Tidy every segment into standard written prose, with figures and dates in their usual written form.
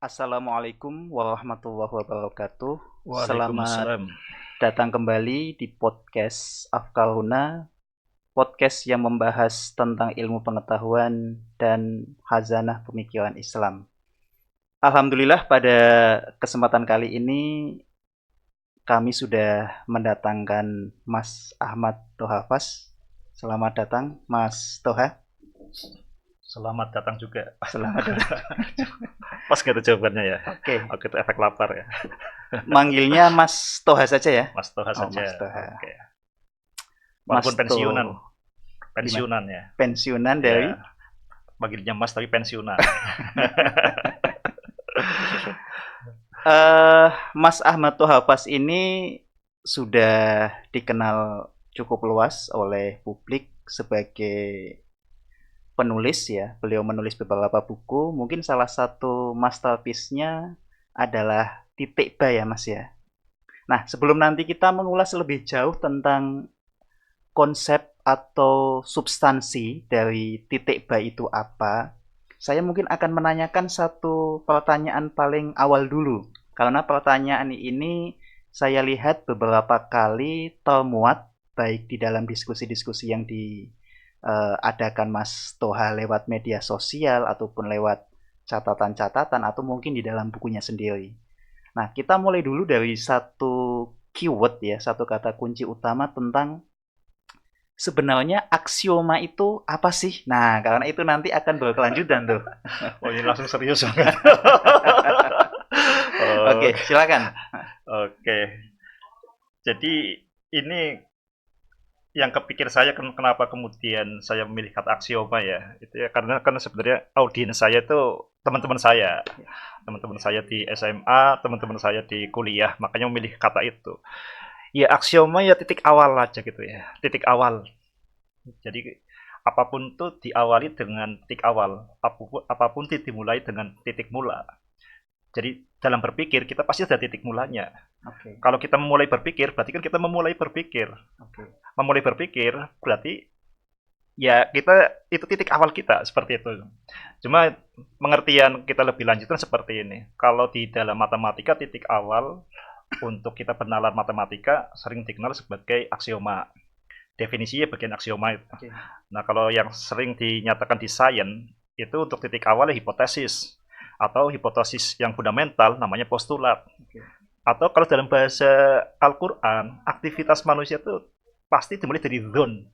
Assalamualaikum warahmatullahi wabarakatuh. Selamat Waalaikumsalam. datang kembali di podcast Afkal Huna, podcast yang membahas tentang ilmu pengetahuan dan khazanah pemikiran Islam. Alhamdulillah pada kesempatan kali ini kami sudah mendatangkan Mas Ahmad Tohafas. Selamat datang Mas Toha. Selamat datang juga. Selamat datang. Pas gitu jawabannya ya. Oke, Oke, itu efek lapar ya. manggilnya Mas Toha saja ya. Mas Toha Oh, saja. Mas Toha. Oke. Mas Walaupun pensiunan. Toha. Pensiunan ya. Pensiunan dari Ya, panggilnya Mas tapi pensiunan. Mas Ahmad Tohafas ini sudah dikenal cukup luas oleh publik sebagai penulis ya. Beliau menulis beberapa buku. Mungkin salah satu masterpiece-nya adalah Titik Ba ya Mas ya. Nah, sebelum nanti kita mengulas lebih jauh tentang konsep atau substansi dari Titik Ba itu apa, saya mungkin akan menanyakan satu pertanyaan paling awal dulu. Karena pertanyaan ini saya lihat beberapa kali termuat baik di dalam diskusi-diskusi yang diadakan Mas Toha lewat media sosial ataupun lewat catatan-catatan atau mungkin di dalam bukunya sendiri. Nah, kita mulai dulu dari satu keyword ya, satu kata kunci utama tentang sebenarnya aksioma itu apa sih? Nah, karena itu nanti akan berkelanjutan tuh. Oh, ini langsung serius banget. Oke, Oke. silakan. Oke. Jadi ini yang kepikir saya kenapa kemudian saya memilih kata aksioma ya. Itu ya karena kan sebenarnya audiens saya itu teman-teman saya. Teman-teman saya di SMA, teman-teman saya di kuliah, makanya memilih kata itu. Ya aksioma ya titik awal aja gitu ya. Titik awal. Jadi apapun tuh diawali dengan titik awal, apapun dimulai dengan titik mula. Jadi dalam berpikir kita pasti ada titik mulanya. Oke, Kalau kita memulai berpikir, berarti kan kita memulai berpikir. oke. Memulai berpikir berarti ya kita itu titik awal kita seperti itu. Cuma pengertian kita lebih lanjut kan seperti ini. Kalau di dalam matematika titik awal untuk kita bernalar matematika sering dikenal sebagai aksioma. Definisinya bagian aksioma itu. Oke. Nah, kalau yang sering dinyatakan di sains itu untuk titik awalnya hipotesis atau hipotesis yang fundamental namanya postulat. Oke. Atau kalau dalam bahasa Al-Qur'an, aktivitas manusia itu pasti dimulai dari zon.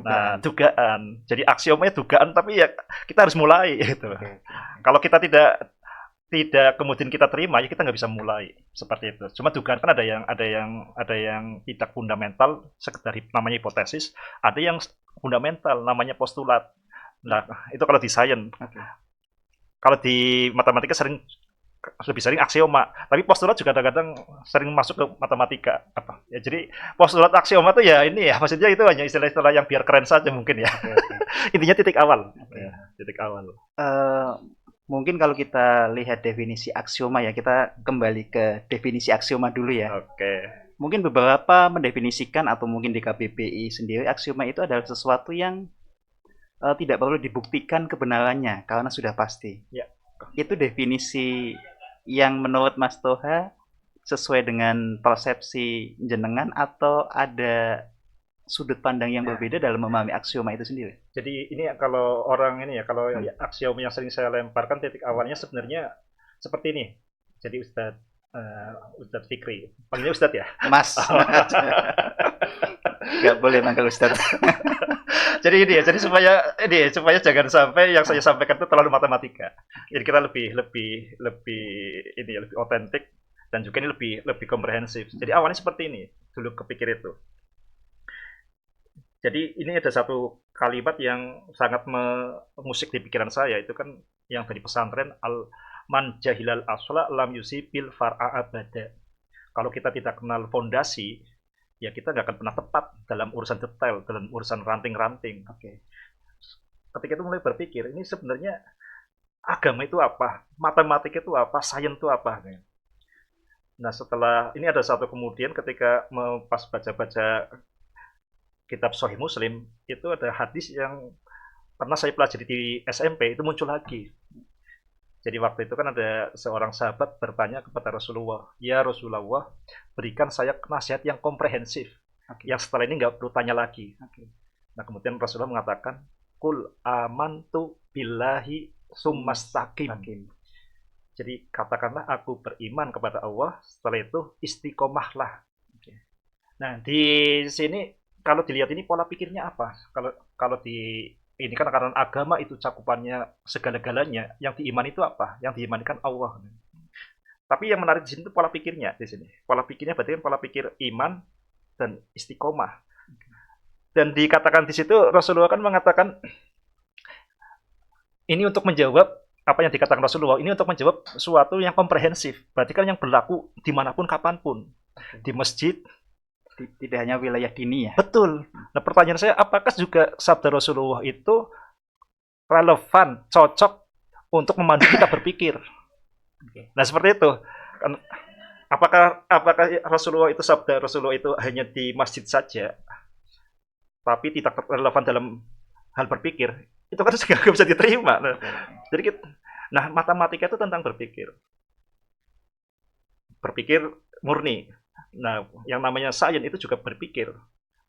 Nah, Dugaan. dugaan. Jadi aksiomanya dugaan tapi ya kita harus mulai gitu. Oke. Kalau kita tidak tidak kemudian kita terima ya kita nggak bisa mulai seperti itu. Cuma dugaan kan ada yang tidak fundamental sekedar namanya hipotesis, ada yang fundamental namanya postulat. Nah, itu kalau di sains. Oke. Kalau di matematika lebih sering aksioma, tapi postulat juga kadang-kadang sering masuk ke matematika apa. Ya jadi postulat aksioma tuh ya ini ya maksudnya itu hanya istilah-istilah yang biar keren saja mungkin ya. Oke. Oke. Intinya titik awal. Oke. Ya, titik awal. Eh, mungkin kalau kita lihat definisi aksioma ya, kita kembali ke definisi aksioma dulu ya. Oke. Mungkin beberapa mendefinisikan atau mungkin di KBBI sendiri aksioma itu adalah sesuatu yang tidak perlu dibuktikan kebenarannya karena sudah pasti. Ya. Itu definisi yang menurut Mas Toha sesuai dengan persepsi jenengan atau ada sudut pandang yang berbeda dalam memahami aksioma itu sendiri? Jadi ini kalau orang ini ya, kalau Hmm. aksiom yang sering saya lemparkan titik awalnya sebenarnya seperti ini. Jadi Ustadz Fikri, panggilnya Ustadz ya. Mas, nggak boleh manggil Ustadz. Jadi ini ya, jadi supaya jangan sampai yang saya sampaikan itu terlalu matematika. Jadi kita lebih ini ya, lebih otentik dan juga ini lebih lebih komprehensif. Jadi awalnya seperti ini, dulu kepikir itu. Jadi ini ada satu kalimat yang sangat mengusik di pikiran saya itu kan yang dari pesantren al man jahilal asla lam yusibil far'a abada. Kalau kita tidak kenal fondasi, ya kita nggak akan pernah tepat dalam urusan detail, dalam urusan ranting-ranting. Oke. Ketika itu mulai berpikir, ini sebenarnya agama itu apa, matematika itu apa, sains itu apa. Nah setelah ini ada satu kemudian ketika pas baca-baca kitab Sahih Muslim itu ada hadis yang pernah saya pelajari di SMP itu muncul lagi. Jadi waktu itu kan ada seorang sahabat bertanya kepada Rasulullah, "Ya Rasulullah, berikan saya nasihat yang komprehensif, Oke. yang setelah ini nggak perlu tanya lagi." Oke. Nah, kemudian Rasulullah mengatakan, "Qul amantu billahi summastaqim." Hakim. Jadi katakanlah aku beriman kepada Allah, setelah itu istiqomahlah. Oke. Nah, di sini kalau dilihat ini pola pikirnya apa? Kalau kalau di ini kan karena agama itu cakupannya segala-galanya, yang diimani itu apa? Yang diimanikan Allah. Tapi yang menarik di sini itu pola pikirnya di sini. Pola pikirnya berarti kan pola pikir iman dan istiqomah. Dan dikatakan di situ Rasulullah kan mengatakan ini untuk menjawab apa yang dikatakan Rasulullah, ini untuk menjawab sesuatu yang komprehensif. Berarti kan yang berlaku dimanapun kapanpun. Di masjid, Tidak hanya wilayah dini ya. betul. Nah, pertanyaan saya, apakah juga sabda Rasulullah itu relevan, cocok untuk memandu kita berpikir? Nah, seperti itu. Kan, apakah Rasulullah itu sabda Rasulullah itu hanya di masjid saja, tapi tidak relevan dalam hal berpikir? Itu kan nggak bisa diterima. Nah, matematika itu tentang berpikir. Berpikir murni. Nah, yang namanya sains itu juga berpikir.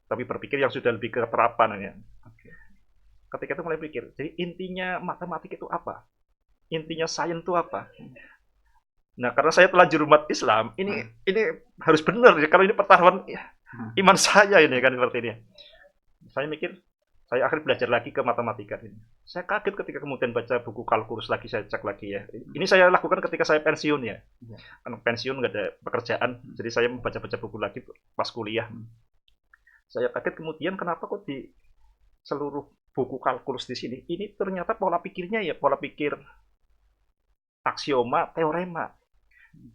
Tapi berpikir yang sudah lebih ke terapan ya. Ketika itu mulai pikir, jadi intinya matematika itu apa? Intinya sains itu apa? Nah, karena saya telanjur umat Islam, ini harus benar ya. Kalau ini pertaruhan iman saya ini kan seperti ini. Saya mikir, saya akhirnya belajar lagi ke matematika ini. Saya kaget ketika kemudian baca buku kalkulus lagi, saya cek lagi ya. Ini saya lakukan ketika saya pensiun ya. Kan pensiun nggak ada pekerjaan, jadi saya membaca-baca buku lagi pas kuliah. Saya kaget kemudian kenapa kok di seluruh buku kalkulus di sini, ini ternyata pola pikirnya ya pola pikir aksioma, teorema.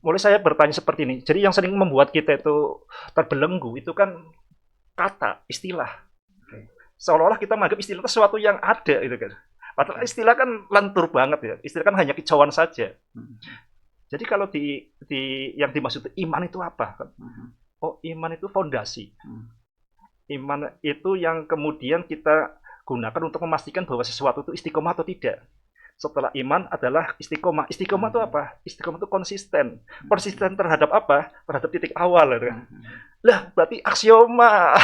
Mulai saya bertanya seperti ini. Jadi yang sering membuat kita itu terbelenggu itu kan kata, istilah. Seolah-olah kita menganggap istilah itu sesuatu yang ada gitu kan. Padahal istilah kan lentur banget ya. Istilah kan hanya kicauan saja. Jadi kalau di yang dimaksud iman itu apa? Oh, iman itu fondasi. Iman itu yang kemudian kita gunakan untuk memastikan bahwa sesuatu itu istiqomah atau tidak. Setelah iman adalah istiqomah. Istiqomah itu apa? Istiqomah itu konsisten. Konsisten terhadap apa? Terhadap titik awal. Lah, berarti aksioma.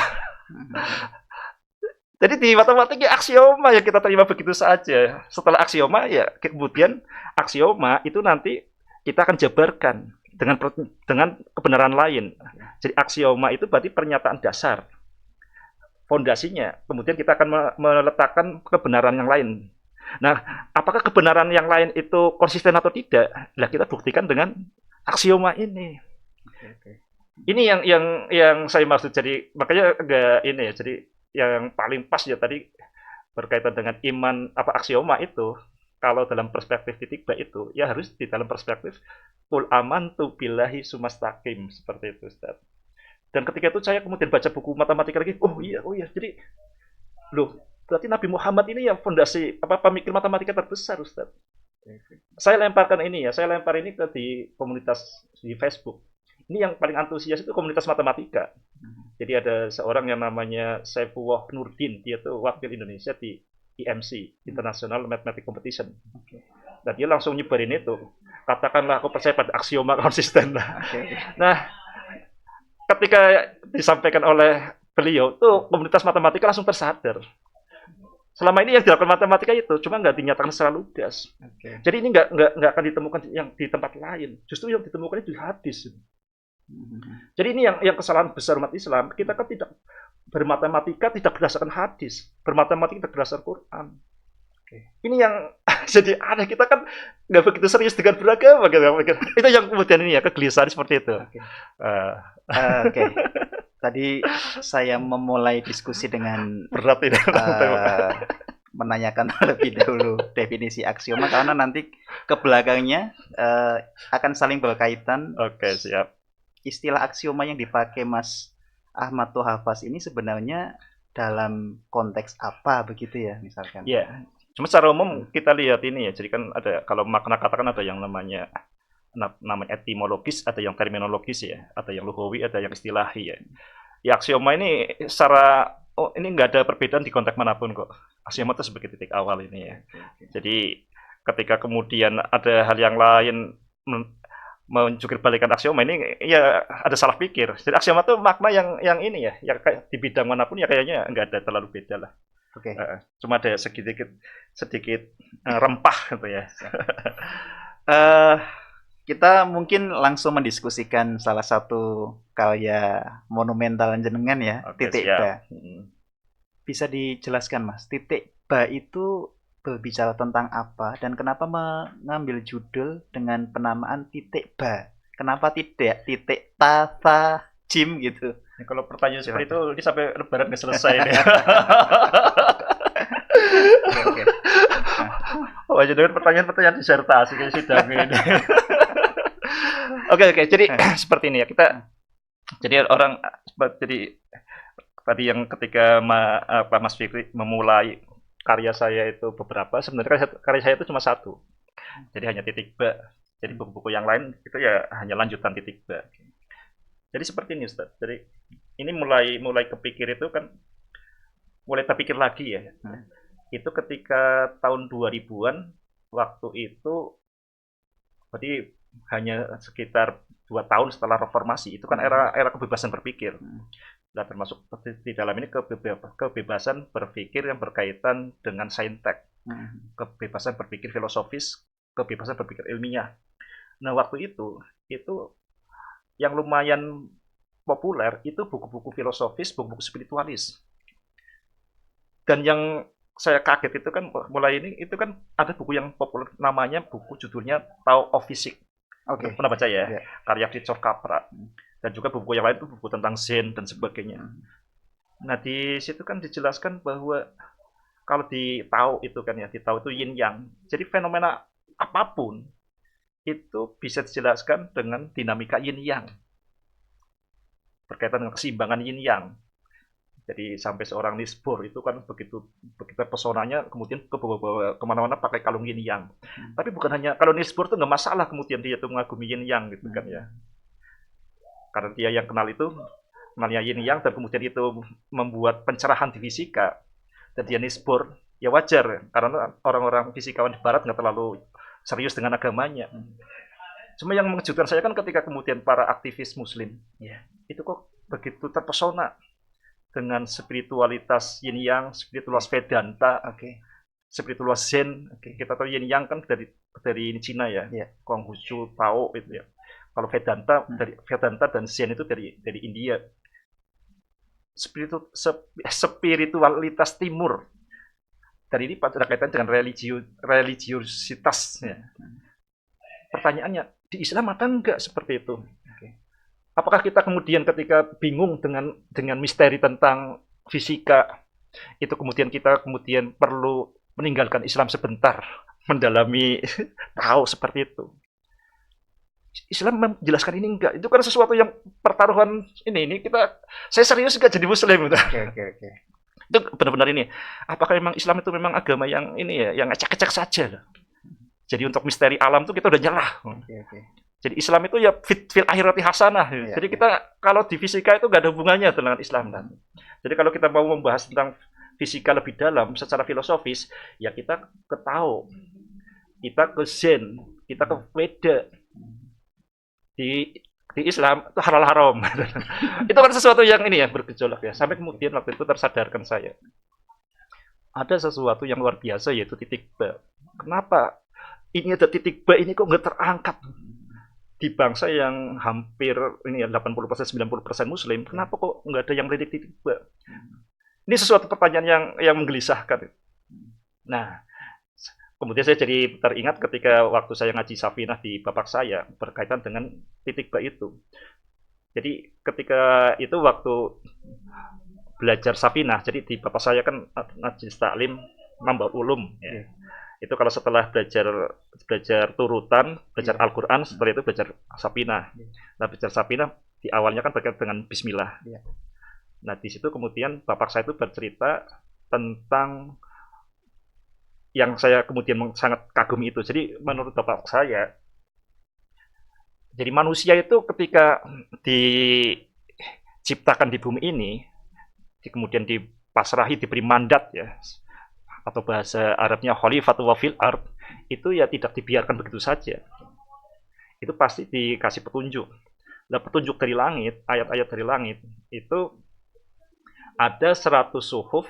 Jadi di matematika aksioma yang kita terima begitu saja. Setelah aksioma ya kemudian aksioma itu nanti kita akan jabarkan dengan kebenaran lain. Jadi aksioma itu berarti pernyataan dasar. Fondasinya. Kemudian kita akan meletakkan kebenaran yang lain. Nah, apakah kebenaran yang lain itu konsisten atau tidak? Nah, kita buktikan dengan aksioma ini. Ini yang saya maksud. Jadi makanya agak ini ya. Jadi yang paling pas ya tadi berkaitan dengan iman apa aksioma itu. Kalau dalam perspektif titik B itu ya harus di dalam perspektif qul amantu billahi summastaqim seperti itu, Ustaz. Dan ketika itu saya kemudian baca buku matematika lagi. Oh iya. Jadi loh, berarti Nabi Muhammad ini yang fondasi apa pemikir matematika terbesar, Ustaz. Saya lempar ini ke di komunitas di Facebook. Ini yang paling antusias itu komunitas matematika. Jadi ada seorang yang namanya Saifullah Nurdin, dia tuh wakil Indonesia di IMC, International Mathematics Competition. Dan dia langsung nyebarin itu. Katakanlah aku percaya pada aksioma konsisten. Nah, ketika disampaikan oleh beliau, tuh komunitas matematika langsung tersadar. Selama ini yang dilakukan matematika itu cuma nggak dinyatakan secara lugas. Jadi ini nggak akan ditemukan yang di tempat lain. Justru yang ditemukan di hadis. Jadi ini yang kesalahan besar umat Islam. Kita kan tidak bermatematika tidak berdasarkan hadis, bermatematika tidak berdasarkan Quran. Ini yang jadi aneh, kita kan nggak begitu serius dengan beragama. Itu yang kemudian ini ya kegelisahan seperti itu. Oke. Tadi saya memulai diskusi dengan berat ini. Menanyakan lebih dahulu definisi aksioma karena nanti ke belakangnya akan saling berkaitan. Oke, siap. Istilah aksioma yang dipakai Mas Ahmad Tohafaz ini sebenarnya dalam konteks apa begitu ya misalkan? Ya, cuma secara umum kita lihat ini ya. Jadi kan ada kalau makna kata kan ada yang namanya etimologis, ada yang terminologis ya, ada yang lughawi, ada yang istilahi ya. Ya aksioma ini secara ini nggak ada perbedaan di konteks manapun kok. Aksioma itu sebagai titik awal ini ya. Jadi ketika kemudian ada hal yang lain menjungkir balikan aksioma ini, ya ada salah pikir. Jadi aksioma itu makna yang ini ya, yang kayak di bidang manapun ya kayaknya nggak ada terlalu beda lah. Oke. Cuma ada sedikit rempah gitu ya. Kita mungkin langsung mendiskusikan salah satu karya monumental jenengan ya, Oke, Titik siap. Ba. Bisa dijelaskan Mas, Titik Ba itu berbicara tentang apa dan kenapa mengambil judul dengan penamaan Titik Ba? Kenapa tidak titik tata jim gitu? Ini kalau pertanyaan seperti itu, ini sampai lebaran nggak selesai nih. Oke. Wah, jadi pertanyaan-pertanyaan disertasi kayak sidang ini. Oke, jadi seperti ini ya, jadi tadi yang ketika Mas Fikri memulai karya saya itu beberapa, sebenarnya karya saya itu cuma satu. Jadi hanya Titik Ba. Jadi buku-buku yang lain itu ya hanya lanjutan Titik Ba. Jadi seperti ini, Ustaz. Jadi ini mulai kepikir itu kan, mulai terpikir lagi ya. Itu ketika tahun 2000-an, waktu itu berarti hanya sekitar 2 tahun setelah reformasi. Itu kan era kebebasan berpikir. Nah, termasuk di dalam ini kebebasan berpikir yang berkaitan dengan saintek, kebebasan berpikir filosofis, kebebasan berpikir ilmiah. Nah, waktu itu yang lumayan populer itu buku-buku filosofis, buku-buku spiritualis. Dan yang saya kaget itu kan mulai ini itu kan ada buku yang populer, namanya buku judulnya Tao of Physics. Oke. Pernah baca ya? Yeah. Karya Fritjof Capra. Dan juga buku yang lain itu buku tentang Zen dan sebagainya. Nah, di situ kan dijelaskan bahwa kalau di Tao itu kan ya, di Tao itu yin yang. Jadi fenomena apapun itu bisa dijelaskan dengan dinamika yin yang. Berkaitan dengan keseimbangan yin yang. Jadi sampai seorang Niels Bohr itu kan begitu pesonanya, kemudian kemana-mana pakai kalung yin yang. Tapi bukan hanya kalau Niels Bohr itu nggak masalah kemudian dia itu mengagumi yin yang gitu kan ya. Karena dia yang kenalnya yin yang dan kemudian itu membuat pencerahan di fisika. Dan dia Niels Bohr ya wajar karena orang-orang fisikawan di Barat nggak terlalu serius dengan agamanya. Cuma yang mengejutkan saya kan ketika kemudian para aktivis Muslim itu kok begitu terpesona dengan spiritualitas yin yang, spiritualitas Vedanta, spiritualitas Zen. Kita tahu yin yang kan dari Cina ya, Konghucu, Tao itu ya. Kalau Vedanta dan Zen itu dari India. Spiritualitas Timur. Dan ini pada kaitan dengan religiositas. Ya. Pertanyaannya, di Islam ada enggak seperti itu? Apakah kita kemudian ketika bingung dengan misteri tentang fisika, itu kita perlu meninggalkan Islam sebentar, mendalami tahu seperti itu? Islam menjelaskan ini enggak? Itu kan sesuatu yang pertaruhan ini saya serius enggak jadi Muslim? Oke. Itu benar-benar ini. Apakah memang Islam itu memang agama yang ini ya, yang acak-acak saja? Jadi untuk misteri alam itu kita udah nyerah. Jadi Islam itu ya fil akhirati hasanah. Jadi kita kalau di fisika itu nggak ada hubungannya dengan Islam. Jadi kalau kita mau membahas tentang fisika lebih dalam secara filosofis, ya kita ke Tao, kita ke Zen, kita ke Veda. Di Islam itu halal haram. Itu kan sesuatu yang ini ya bergejolak ya. Sampai kemudian waktu itu tersadarkan saya. Ada sesuatu yang luar biasa yaitu Titik Ba. Kenapa ini ada Titik Ba ini kok nggak terangkat? Di bangsa yang hampir ini ya 80% 90% Muslim, kenapa kok nggak ada yang melirik Titik Ba? Ini sesuatu pertanyaan yang menggelisahkan. Nah, kemudian saya jadi teringat ketika waktu saya ngaji Safinah di bapak saya berkaitan dengan Titik Ba itu. Jadi ketika itu waktu belajar Safinah, jadi di bapak saya kan ngaji taklim nambah ulum. Ya. Itu kalau setelah belajar turutan, belajar Al-Quran, setelah itu belajar Safinah. Nah, belajar Safinah di awalnya kan berkaitan dengan Bismillah. Nah, di situ kemudian bapak saya itu bercerita tentang yang saya kemudian sangat kagumi itu. Jadi menurut bapak saya, jadi manusia itu ketika diciptakan di bumi ini, kemudian dipasrahi, diberi mandat ya, atau bahasa Arabnya khalifatu wa fil ard, itu ya tidak dibiarkan begitu saja. Itu pasti dikasih petunjuk. Nah, petunjuk dari langit, ayat-ayat dari langit, itu ada 100 suhuf,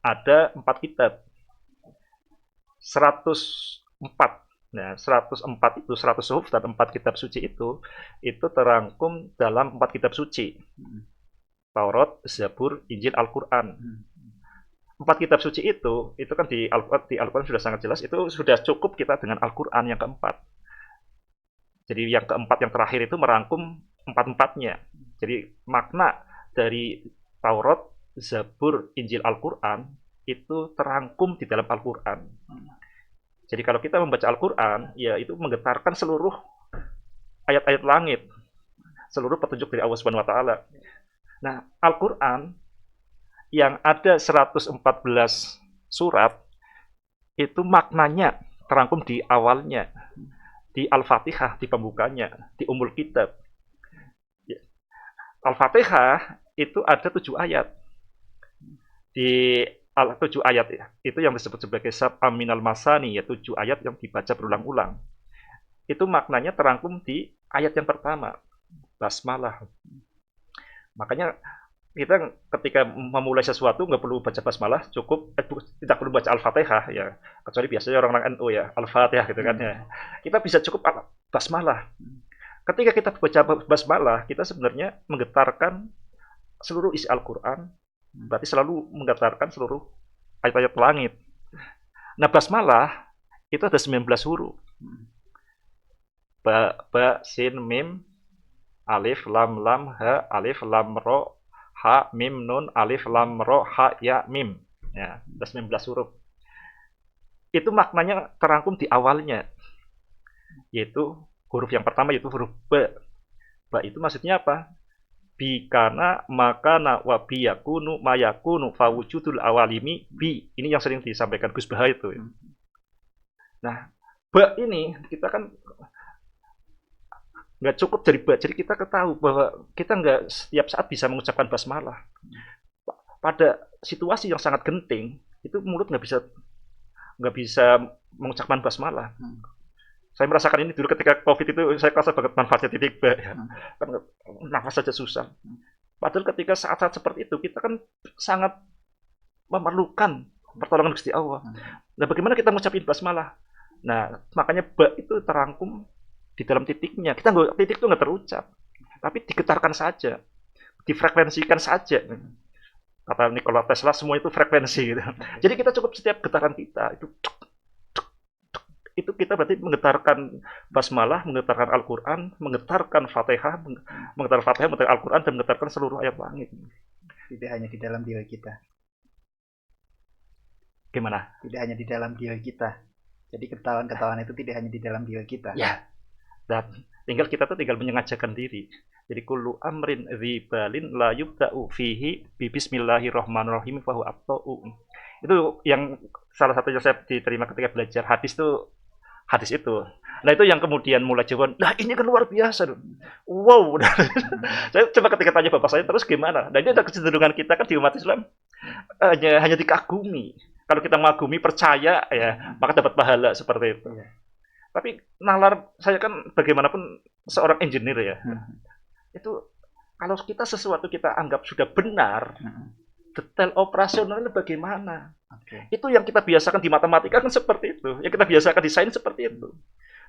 ada 4 kitab. 104. Nah, 104 itu 100 suhuf dan 4 kitab suci itu terangkum dalam 4 kitab suci. Taurat, Zabur, Injil, Al-Qur'an. 4 kitab suci itu kan di Al-Qur'an sudah sangat jelas, itu sudah cukup kita dengan Al-Qur'an yang keempat. Jadi yang keempat, yang terakhir itu merangkum empat-empatnya. Jadi makna dari Taurat, Zabur, Injil, Al-Qur'an itu terangkum di dalam Al-Qur'an. Jadi kalau kita membaca Al-Qur'an, ya itu menggetarkan seluruh ayat-ayat langit, seluruh petunjuk dari Allah Subhanahu wa taala. Nah, Al-Qur'an yang ada 114 surat itu maknanya terangkum di awalnya, di Al-Fatihah, di pembukanya, di Ummul Kitab. Al-Fatihah itu ada 7 ayat. Di 7 ayat ya, itu yang disebut sebagai sab'a minal masani, ya 7 ayat yang dibaca berulang-ulang. Itu maknanya terangkum di ayat yang pertama, basmalah. Makanya kita ketika memulai sesuatu nggak perlu baca basmalah, cukup tidak perlu baca Al-Fatihah ya, kecuali biasanya orang-orang NU ya, Al-Fatihah gitu kan ya. Kita bisa cukup basmalah. Ketika kita baca basmalah, kita sebenarnya menggetarkan seluruh isi Al-Qur'an, berarti selalu menggetarkan seluruh ayat-ayat langit. Nah, basmalah itu ada 19 huruf. Ba, sin, mim, alif, lam, ha, alif, lam, ro, ha, mim, nun, alif, lam, ro, ha, ya, mim. Ya, ada 19 huruf. Itu maknanya terangkum di awalnya. Yaitu huruf yang pertama yaitu huruf ba. Ba itu maksudnya apa? Bikana makana wa biyakunu mayakunu fawujudul awalimi bi. Ini yang sering disampaikan Gus Baha itu. Nah, ba ini kita kan nggak cukup dari ba. Jadi kita ketahui bahwa kita nggak setiap saat bisa mengucapkan basmalah. Pada situasi yang sangat genting, itu mulut nggak bisa mengucapkan basmalah. Saya merasakan ini dulu ketika COVID itu, saya rasa banget manfaatnya titik ba ya. Kan nafas saja susah. Padahal ketika saat-saat seperti itu kita kan sangat memerlukan pertolongan Gusti Allah. Nah, bagaimana kita mengucapkan basmalah? Nah, makanya ba itu terangkum di dalam titiknya. Kita titik itu nggak terucap, tapi digetarkan saja, difrekuensikan saja. Kata Nikola Tesla, semua itu frekuensi gitu. Jadi kita cukup setiap getaran kita itu kita berarti menggetarkan basmalah, menggetarkan Al-Qur'an, menggetarkan Fatihah, menggetarkan Al-Qur'an, dan menggetarkan seluruh ayat langit. Tidak hanya di dalam diri kita. Gimana? Tidak hanya di dalam diri kita. Jadi ketahuan itu tidak hanya di dalam diri kita. Ya. Dan kita tinggal menyengajakan diri. Jadi kullu amrin dzibalin la yubda'u fihi bi bismillahirrahmanirrahim fa huwa aqta'u. Itu yang salah satunya saya diterima ketika belajar hadis itu. Nah, itu yang kemudian mulai jawaban, nah ini kan luar biasa. Wow. Saya coba ketika tanya bapak saya, terus gimana? Nah, ini ada kecenderungan kita kan di umat Islam hanya dikagumi. Kalau kita mengagumi, percaya ya, maka dapat pahala seperti itu. Tapi nalar saya kan bagaimanapun seorang engineer ya. Itu kalau sesuatu kita anggap sudah benar, detail operasionalnya bagaimana? Itu yang kita biasakan di matematika kan seperti itu. Yang kita biasakan di sains seperti itu.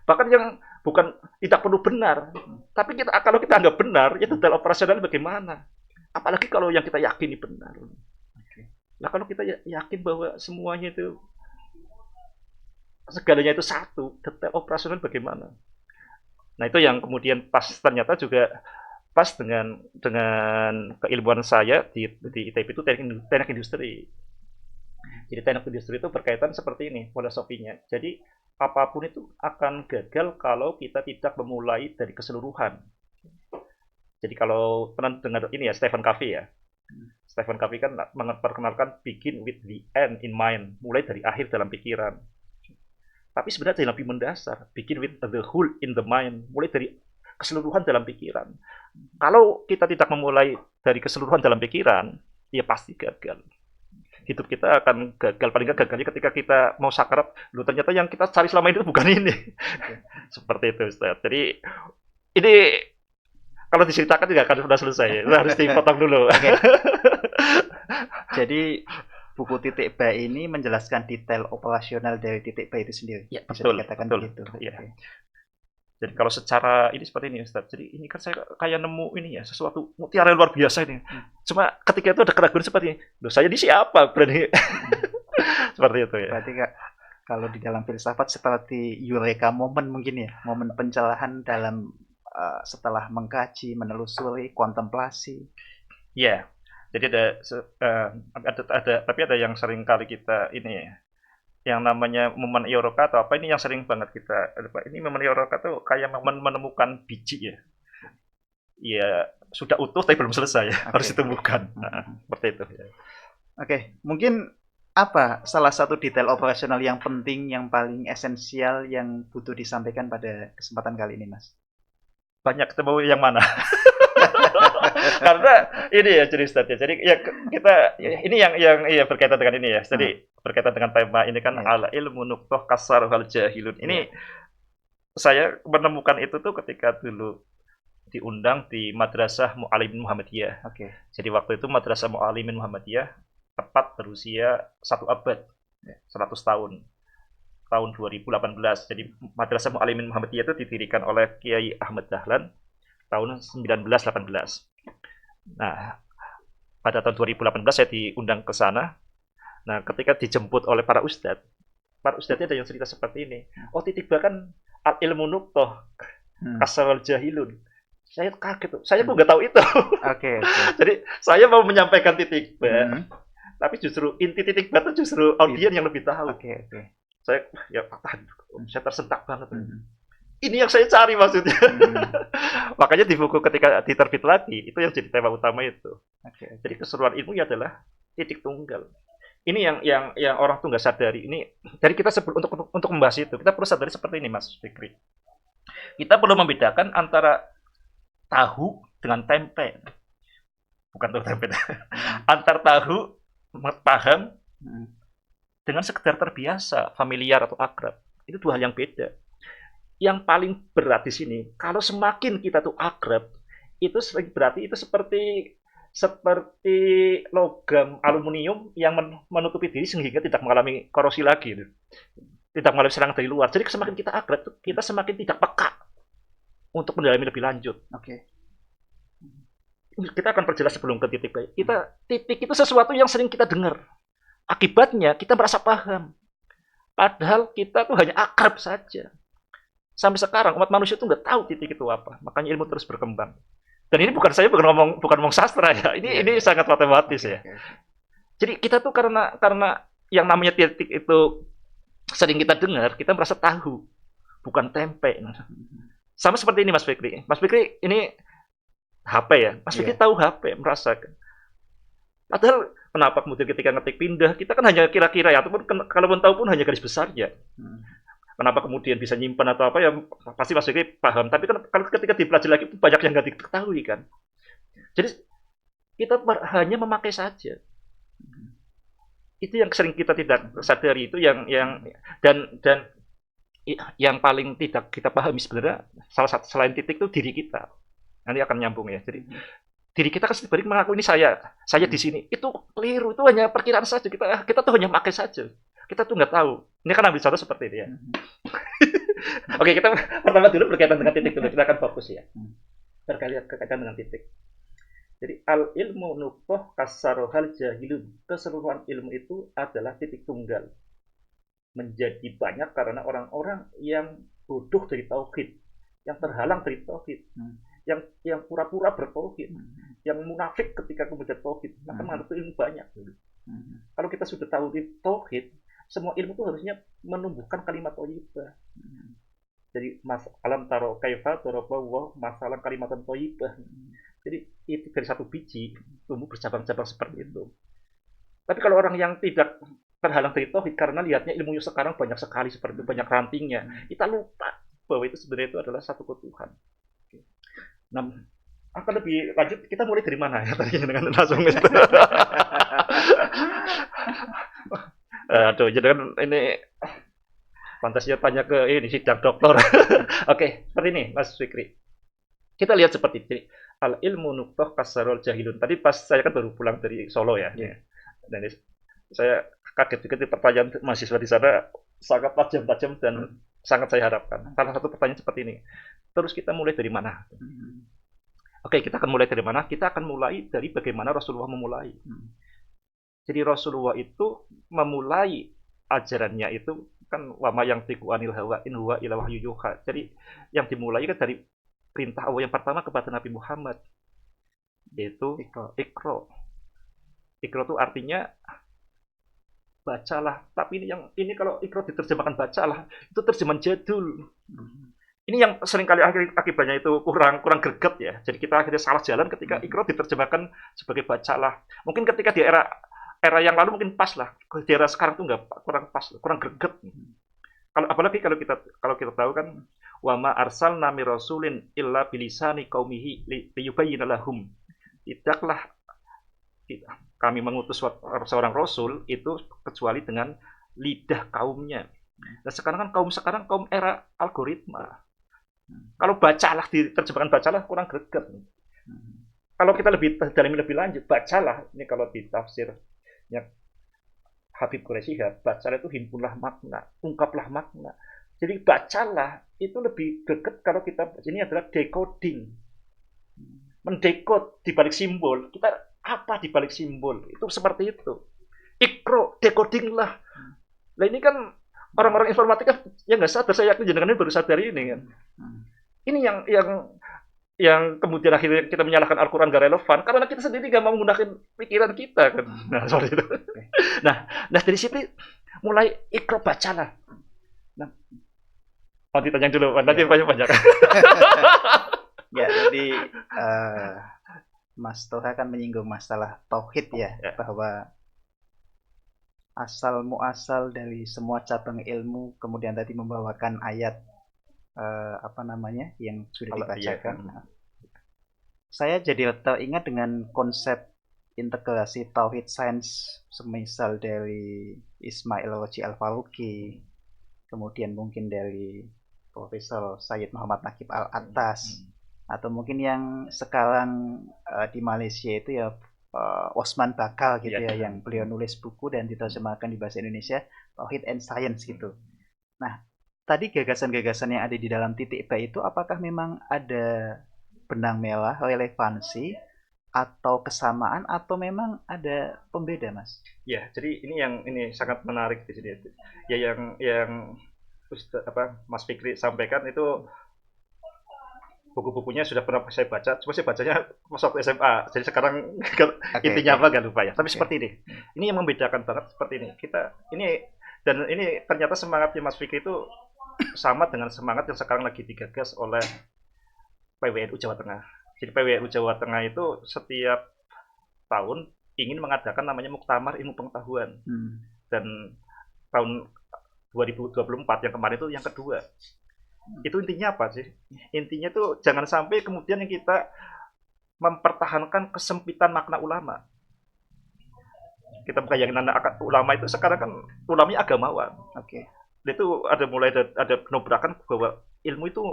Bahkan yang bukan tidak perlu benar, tapi kalau kita anggap benar, itu detail operasionalnya bagaimana? Apalagi kalau yang kita yakini benar. Nah, kalau kita yakin bahwa semuanya itu segalanya itu satu, detail operasional bagaimana? Nah, itu yang kemudian ternyata juga pas dengan keilmuan saya di ITB itu teknik industri. Jadi teknik industri itu berkaitan seperti ini filosofinya. Jadi apapun itu akan gagal kalau kita tidak memulai dari keseluruhan. Jadi kalau pernah dengar ini ya, Stephen Covey ya. Stephen Covey kan memperkenalkan begin with the end in mind, mulai dari akhir dalam pikiran. Tapi sebenarnya lebih mendasar, begin with the whole in the mind, mulai dari keseluruhan dalam pikiran. Kalau kita tidak memulai dari keseluruhan dalam pikiran, ya pasti gagal. hidup kita akan gagal. Paling nggak gagalnya ketika kita mau sakarat, loh ternyata yang kita cari selama ini itu bukan ini. Seperti itu Ustaz. Jadi ini kalau diceritakan juga akan sudah selesai. Harus dipotong dulu. Oke. Jadi buku Titik Baik ini menjelaskan detail operasional dari Titik Baik itu sendiri. Ya, Bisa betul, dikatakan betul. begitu. Ya. Oke. Jadi kalau secara ini seperti ini Ustaz. Jadi ini kan saya kayak nemu ini ya, sesuatu mutiara yang luar biasa ini. Cuma ketika itu ada keraguan seperti ini. Loh saya di siapa berani? Seperti itu ya. Berarti kalau di dalam filsafat seperti eureka moment mungkin ya, momen pencerahan dalam setelah mengkaji, menelusuri, kontemplasi. Ya. Jadi tapi ada yang sering kali kita ini ya, yang namanya momen eureka atau apa ini yang sering banget kita ini momen eureka tuh kayak momen menemukan biji ya. Ya sudah utuh tapi belum selesai ya. Harus ditumbuhkan. Seperti itu ya. Oke, mungkin apa salah satu detail operasional yang penting, yang paling esensial yang butuh disampaikan pada kesempatan kali ini, Mas? Banyak ketemu yang mana? Karena ini ya cerita ya. Jadi ya kita ini yang ya berkaitan dengan ini ya. Jadi berkaitan dengan tema ini kan al ilmu nuqtah kasarul jahilun. Ini saya menemukan itu tuh ketika dulu diundang di Madrasah Mu'allimin Muhammadiyah. Oke. Jadi waktu itu Madrasah Mu'allimin Muhammadiyah tepat berusia 1 abad, 100 tahun. Tahun 2018. Jadi Madrasah Mu'allimin Muhammadiyah itu didirikan oleh Kiai Ahmad Dahlan tahun 1918. Nah, pada tahun 2018 saya diundang ke sana. Nah, ketika dijemput oleh para ustadznya ada yang cerita seperti ini. Oh, Titik Baik kan al ilmu nuqtah kasarul jahilun. Saya kaget tuh. Saya pun nggak tahu itu. Oke. Jadi saya mau menyampaikan Titik Baik, tapi justru inti Titik Baik itu justru audiens yang lebih tahu. Oke. Saya saya tersentak banget. Ini yang saya cari maksudnya. Makanya di buku ketika diterbit lagi itu yang jadi tema utama itu. Jadi keseruan ilmu adalah titik tunggal. Ini yang orang tuh nggak sadari. Ini dari kita untuk membahas itu kita perlu sadari seperti ini Mas Fikri. Kita perlu membedakan antara tahu dengan tempe. Bukan tahu tempe. Antar tahu paham dengan sekedar terbiasa, familiar atau akrab. Itu dua hal yang beda. Yang paling berat di sini, kalau semakin kita tuh akrab, itu berarti itu seperti logam aluminium yang menutupi diri sehingga tidak mengalami korosi lagi, tidak mengalami serangan dari luar. Jadi semakin kita akrab, kita semakin tidak peka untuk mendalami lebih lanjut. Oke. Kita akan perjelas sebelum ke titik baik. Titik itu sesuatu yang sering kita dengar. Akibatnya kita merasa paham. Padahal kita tuh hanya akrab saja. Sampai sekarang umat manusia itu nggak tahu titik itu apa. Makanya ilmu terus berkembang. Dan ini bukan ngomong sastra ya. Ini sangat matematis ya. Jadi kita tuh karena yang namanya titik itu sering kita dengar, kita merasa tahu, bukan tempe. Sama seperti ini Mas Fikri. Mas Fikri ini HP ya. Mas Fikri tahu HP, merasakan. Padahal kenapa kemudian ketika ngetik pindah, kita kan hanya kira-kira ya, ataupun kalaupun tahu pun hanya garis besarnya. Kenapa kemudian bisa nyimpan atau apa ya pasti Mas Fikri paham. Tapi kan kalau ketika dipelajari lagi banyak yang nggak diketahui kan. Jadi kita hanya memakai saja. Itu yang sering kita tidak sadari, itu yang yang paling tidak kita pahami sebenarnya salah satu selain titik itu diri kita. Nanti akan nyambung ya. Jadi diri kita kan sebenarnya mengaku ini saya di sini. Itu keliru, itu hanya perkiraan saja. Kita tuh hanya pakai saja. Kita tuh nggak tahu. Ini kan ambil contoh seperti ini ya. Oke, kita pertama dulu berkaitan dengan titik dulu. Kita akan fokus ya. Berkaitan dengan titik. Jadi al ilmu nuqtah kasarohal jahilun. Keseluruhan ilmu itu adalah titik tunggal. Menjadi banyak karena orang-orang yang bodoh dari tauhid, yang terhalang dari tauhid, yang pura-pura bertauhid, yang munafik ketika kemudian tauhid, akan menganggap ilmu banyak. Kalau kita sudah tahu tauhid, semua ilmu itu harusnya menumbuhkan kalimat thayyibah. Jadi alam taro kaifa daraba wa masalah kalimatan thayyibah. Jadi itu dari satu biji tumbuh bercabang-cabang seperti itu. Tapi kalau orang yang tidak terhalang dari tauhid karena lihatnya ilmunya sekarang banyak sekali seperti itu, banyak rantingnya, kita lupa bahwa itu sebenarnya itu adalah satu ketuhan. Nah, akan lebih lanjut kita mulai dari mana ya tadi dengan langsung itu. Aduh, jadi kan ini pantasnya tanya ke ini sidang doktor. Oke, seperti ini Mas Fikri. Kita lihat seperti ini. Al ilmu nuqtah kasarul jahilun. Tadi pas saya kan baru pulang dari Solo ya. Iya. Dan saya kaget juga di pertanyaan mahasiswa di sana sangat tajam-tajam dan sangat saya harapkan. Salah satu pertanyaan seperti ini. Terus kita mulai dari mana? Oke, kita akan mulai dari mana? Kita akan mulai dari bagaimana Rasulullah memulai. Jadi Rasulullah itu memulai ajarannya itu kan wama yang tiku anil hawa in huwa ila wahyu yuha. Jadi yang dimulai kan dari perintah Allah yang pertama kepada Nabi Muhammad, yaitu Iqra. Iqra itu artinya bacalah. Tapi ini kalau Iqra diterjemahkan bacalah, itu terjemahan jadul. Ini yang seringkali akibatnya itu kurang greget ya. Jadi kita akhirnya salah jalan ketika Iqra diterjemahkan sebagai bacalah. Mungkin ketika di era yang lalu mungkin pas lah. Di era sekarang tuh nggak kurang pas, kurang greget. Apalagi kalau kita tahu kan wa ma arsalna mir rasulin illa bilisani qaumihi liyubayyana lahum. Tidaklah kami mengutus seorang rasul itu kecuali dengan lidah kaumnya. Nah sekarang kan kaum era algoritma. Kalau bacalah diterjemahkan bacalah kurang greget. Kalau kita dalami lebih lanjut, bacalah ini kalau di tafsirnya Habib Quraisy bacalah itu himpunlah makna, ungkaplah makna. Jadi bacalah itu lebih greget kalau kita ini adalah decoding. Mendekod di balik simbol. Kita apa di balik simbol? Itu seperti itu. Ikro, decoding lah. Nah ini kan orang-orang informatika yang nggak sadar, saya yakin jenengan baru sadar ini kan. Ini yang kemudian akhirnya kita menyalahkan Al-Quran gak relevan karena kita sendiri gak mau menggunakan pikiran kita kan. Nah seperti itu. Nah dari situ mulai Iqra bacalah. Nah, nanti tanya dulu, nanti banyak. Ya, jadi Mas Toha kan menyinggung masalah tauhid ya, bahwa asal muasal dari semua cabang ilmu, kemudian tadi membawakan ayat yang sudah dibacakan. Nah, saya jadi teringat dengan konsep integrasi tauhid sains semisal dari Ismail Roji Al-Faruqi, kemudian mungkin dari Profesor Sayyid Muhammad Naqib Al-Attas, atau mungkin yang sekarang di Malaysia itu ya Osman Bakal gitu ya, yang beliau nulis buku dan diterjemahkan di bahasa Indonesia, Tauhid and Science gitu. Nah, tadi gagasan-gagasan yang ada di dalam titik B itu apakah memang ada benang merah, relevansi, atau kesamaan, atau memang ada pembeda, Mas? Ya, jadi ini sangat menarik di sini. Ya yang Mas Fikri sampaikan itu buku-bukunya sudah pernah saya baca, cuma saya bacanya waktu SMA. Jadi sekarang intinya apa nggak lupa ya. Tapi seperti ini. Ini yang membedakan banget seperti ini. Ini ternyata semangatnya Mas Fikri itu sama dengan semangat yang sekarang lagi digagas oleh PWNU Jawa Tengah. Jadi PWNU Jawa Tengah itu setiap tahun ingin mengadakan namanya Muktamar Ilmu Pengetahuan. Dan tahun 2024 yang kemarin itu yang kedua. Itu intinya apa sih? Intinya tuh jangan sampai kemudian yang kita mempertahankan kesempitan makna ulama. Kita bayangin anak ulama itu sekarang kan ulamanya agamawan. Oke. Itu ada penobrakan bahwa ilmu itu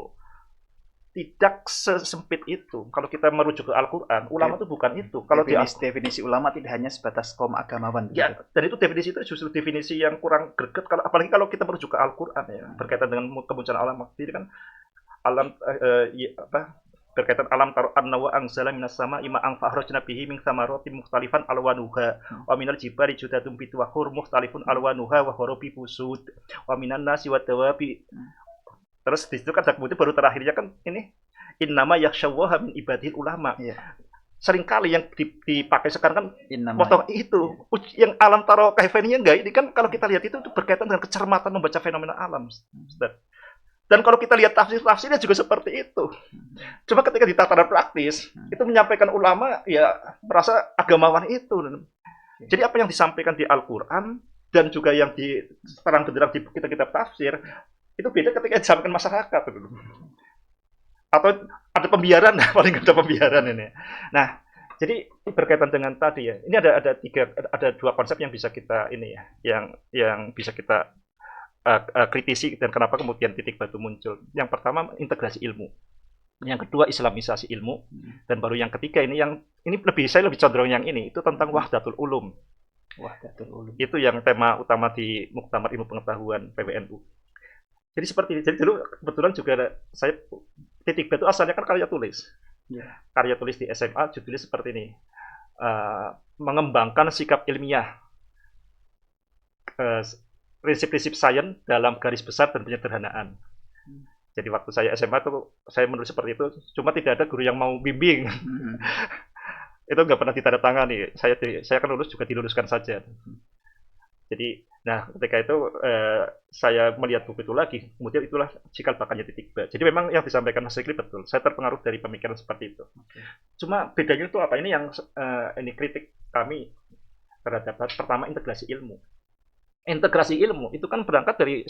tidak sesempit itu. Kalau kita merujuk ke Al-Quran, ulama itu bukan itu. Kalau definisi ulama tidak hanya sebatas kaum agamawan. Ya, gitu. Dan itu definisi itu justru definisi yang kurang greget. Apalagi kalau kita merujuk ke Al-Quran ya, berkaitan dengan kemunculan alam. Jadi kan berkaitan alam taruh annawa angzala minas sama ima ang fa'rajna bihi min thamarati mukhtalifan alwanuha wa minal jibali judatun bitwahur mukhtalifun alwanuha wa horobi busud wa minan nasi wa dawabi. Terus di situ kan kemudian baru terakhirnya kan ini innama yakhsyawaha min ibadil ulama. Seringkali yang dipakai sekarang kan potong itu yang alam taro kaifaninya enggak. Ini kan kalau kita lihat itu berkaitan dengan kecermatan membaca fenomena alam. Dan kalau kita lihat tafsirnya juga seperti itu. Cuma ketika di tataran praktis itu menyampaikan ulama ya merasa agamawan itu. Jadi apa yang disampaikan di Al-Quran dan juga yang di terang benderang di kitab tafsir itu beda ketika disampaikan masyarakat. Atau ada pembiaran, paling ada pembiaran ini. Nah, Jadi berkaitan dengan tadi ya, ini ada dua konsep yang bisa kita ini ya, yang bisa kita kritisi dan kenapa kemudian titik batu muncul. Yang pertama integrasi ilmu, yang kedua islamisasi ilmu, dan baru yang ketiga saya lebih condong yang ini itu tentang wahdatul ulum. Wahdatul ulum. Itu yang tema utama di Muktamar Ilmu Pengetahuan PWNU. Jadi seperti ini. Jadi dulu kebetulan juga saya titik batu asalnya kan karya tulis. Ya. Karya tulis di SMA judulnya seperti ini. Mengembangkan sikap ilmiah, prinsip-prinsip sains dalam garis besar dan penyederhanaan. Jadi waktu saya SMA tuh saya menulis seperti itu, cuma tidak ada guru yang mau bimbing. Itu nggak pernah ditandatangani. Saya kan lulus juga diluluskan saja. Jadi, nah ketika itu saya melihat buku itu lagi, kemudian itulah cikal bakalnya titik B. Jadi memang yang disampaikan Mas Fikri betul. Saya terpengaruh dari pemikiran seperti itu. Cuma bedanya itu apa? Ini yang ini kritik kami terhadap pertama integrasi ilmu. Integrasi ilmu itu kan berangkat dari,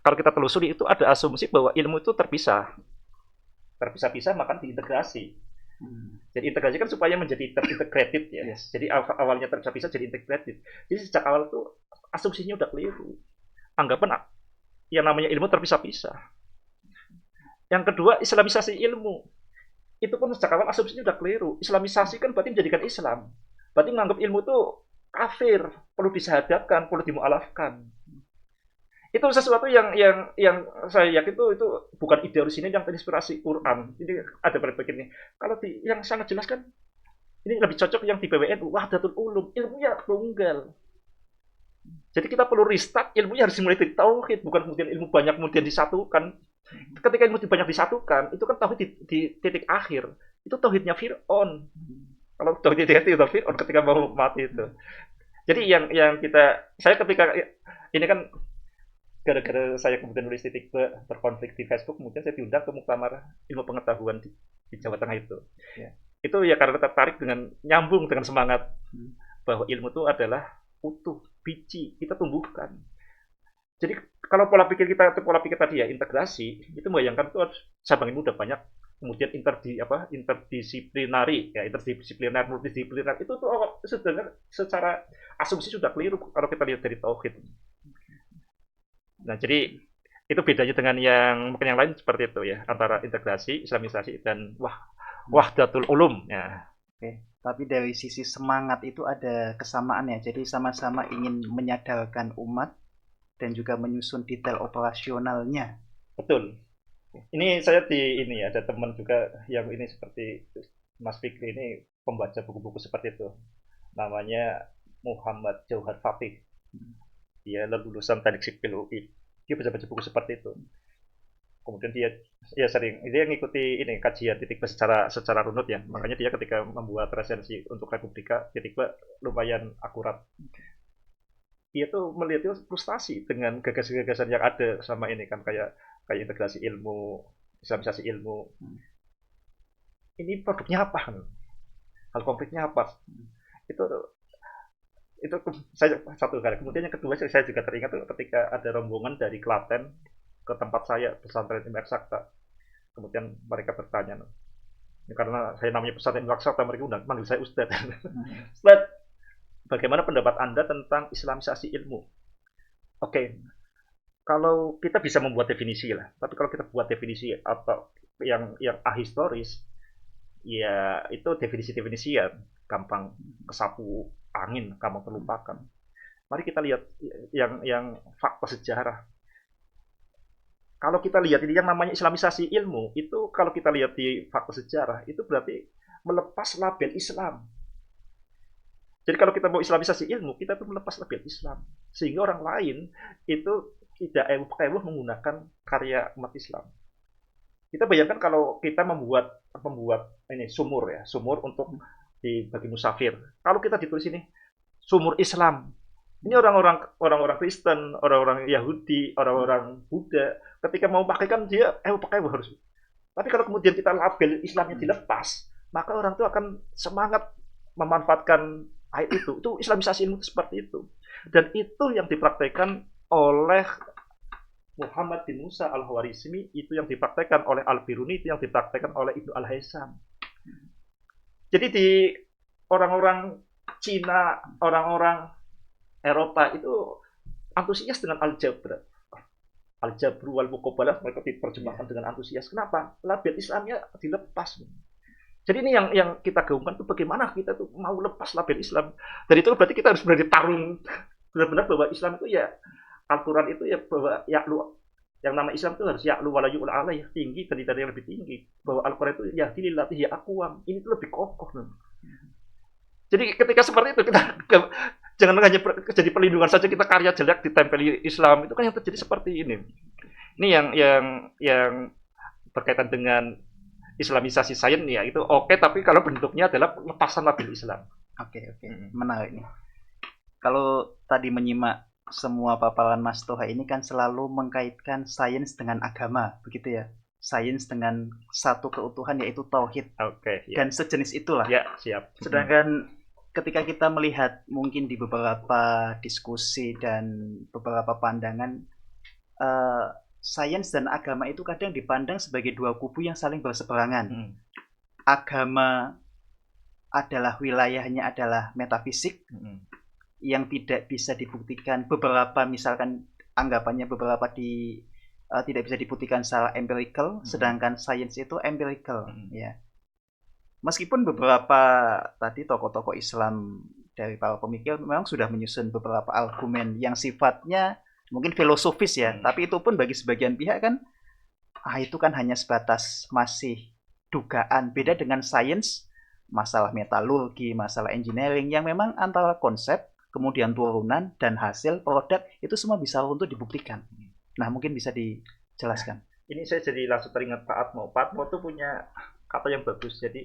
kalau kita telusuri itu ada asumsi bahwa ilmu itu terpisah-pisah maka diintegrasi. Jadi integrasi kan supaya menjadi terintegrated ya. Yes. Jadi awalnya terpisah-pisah jadi integrated. Jadi sejak awal itu asumsinya udah keliru. Anggapan yang namanya ilmu terpisah-pisah. Yang kedua islamisasi ilmu. Itu pun sejak awal asumsinya udah keliru. Islamisasi kan berarti menjadikan Islam. Berarti menganggap ilmu itu kafir, perlu disyahadatkan, perlu dimualafkan. Itu sesuatu yang saya yakin itu bukan ide orisinil yang terinspirasi Quran. Ini ada pada begini. Kalau yang sangat jelas kan ini lebih cocok yang di PWNU, wahdatul ulum, ilmunya tunggal. Jadi kita perlu restart, ilmunya harus dimulai dari tauhid, bukan kemudian ilmu banyak kemudian disatukan. Ketika ilmu banyak disatukan, itu kan tauhid di titik akhir. Itu tauhidnya Fir'aun. Kalau tauhidnya itu Fir'aun ketika mau mati itu. Jadi saya ketika ini kan gara-gara saya kemudian nulis titik berkonflik di Facebook, kemudian saya diundang ke Muktamar Ilmu Pengetahuan di Jawa Tengah itu. Ya. Itu ya karena tertarik dengan nyambung dengan semangat bahwa ilmu itu adalah utuh, biji, kita tumbuhkan. Jadi kalau pola pikir tadi ya integrasi, itu membayangkan tuh cabang ilmu udah banyak, kemudian interdisiplinari, multidisipliner itu tuh sebenarnya secara asumsi sudah keliru kalau kita lihat dari tauhid. Nah, jadi itu bedanya dengan yang lain seperti itu ya, antara integrasi, islamisasi dan wahdatul ulum ya. Oke. Tapi dari sisi semangat itu ada kesamaannya. Jadi sama-sama ingin menyadarkan umat dan juga menyusun detail operasionalnya. Betul. Ini saya ada teman juga yang ini seperti Mas Fikri ini pembaca buku-buku seperti itu. Namanya Muhammad Jauhar Fatih. Dia lulusan teknik sipil UI. Dia baca-baca buku seperti itu. Kemudian dia ngikuti kajian titik B secara runut ya. Makanya dia ketika membuat resensi untuk Republika, titik B lumayan akurat. Dia tuh melihat frustasi dengan gagasan-gagasan yang ada sama ini kan, kayak integrasi ilmu, islamisasi ilmu. Ini produknya apa? Hal konkretnya apa? Itu saya satu kali. Kemudian yang kedua saya juga teringat ketika ada rombongan dari Klaten ke tempat saya pesantren Ilmu Eksakta. Kemudian mereka bertanya, karena saya namanya pesantren Ilmu Eksakta, mereka manggil saya Ustadz. Ustadz, bagaimana pendapat Anda tentang islamisasi ilmu? Oke, kalau kita bisa membuat definisi lah, tapi kalau kita buat definisi atau yang ahistoris, ya itu definisi ya gampang kesapu angin, gampang terlupakan. Mari kita lihat yang fakta sejarah. Kalau kita lihat ini yang namanya islamisasi ilmu, itu kalau kita lihat di fakta sejarah, itu berarti melepas label Islam. Jadi kalau kita mau islamisasi ilmu, kita tuh melepas label Islam. Sehingga orang lain itu tidak ewuh menggunakan karya umat Islam. Kita bayangkan kalau kita membuat ini sumur untuk bagi musafir. Kalau kita ditulis ini sumur Islam, ini orang-orang Kristen, orang-orang Yahudi, orang-orang Buddha, ketika mau pakai kan dia pakai harus. Tapi kalau kemudian kita label Islamnya dilepas, maka orang itu akan semangat memanfaatkan ayat itu. Itu islamisasi ilmu seperti itu. Dan itu yang dipraktekkan oleh Muhammad bin Musa al-Khwarizmi, itu yang dipraktekkan oleh Al-Biruni, itu yang dipraktekkan oleh Ibnu Al-Haisam. Jadi orang-orang Cina, orang-orang Eropa itu antusias dengan aljabar. Al-Jabru wal Muqabalah mereka diterjemahkan dengan antusias. Kenapa? Label Islamnya dilepas. Jadi ini yang kita gaungkan tuh bagaimana kita tuh mau lepas label Islam. Dan itu berarti kita harus berani tarung benar-benar bahwa Islam itu ya Al-Quran itu ya bahwa ya'lu yang nama Islam itu harus ya'lu wala yu'la alaih, tinggi dan tidak ada yang lebih tinggi. Bahwa Al-Quran itu ya dililati ya aqwam. Ini tuh lebih kokoh. Jadi ketika seperti itu kita jangan hanya jadi perlindungan saja, kita karya jelek ditempeli Islam, itu kan yang terjadi seperti ini. Ini yang berkaitan dengan Islamisasi sains ya itu oke, tapi kalau bentuknya adalah lepasan label Islam. Oke. Menarik nih. Kalau tadi menyimak semua paparan Mas Toha ini kan selalu mengkaitkan sains dengan agama, begitu ya? Sains dengan satu keutuhan yaitu tauhid. Oke. Ya. Dan sejenis itulah. Ya, siap. Sedangkan ketika kita melihat mungkin di beberapa diskusi dan beberapa pandangan, sains dan agama itu kadang dipandang sebagai dua kubu yang saling berseberangan. Agama adalah wilayahnya adalah metafisik yang tidak bisa dibuktikan, beberapa misalkan anggapannya beberapa tidak bisa dibuktikan secara empirical, sedangkan sains itu empirical ya. Meskipun beberapa tadi tokoh-tokoh Islam dari para pemikir memang sudah menyusun beberapa argumen yang sifatnya mungkin filosofis ya, tapi itu pun bagi sebagian pihak kan, itu kan hanya sebatas masih dugaan. Beda dengan sains, masalah metalurgi, masalah engineering yang memang antara konsep, kemudian turunan dan hasil produk itu semua bisa untuk dibuktikan. Nah mungkin bisa dijelaskan. Ini saya jadi langsung teringat Pak Atmo. Pak Atmo tuh punya kata yang bagus. Jadi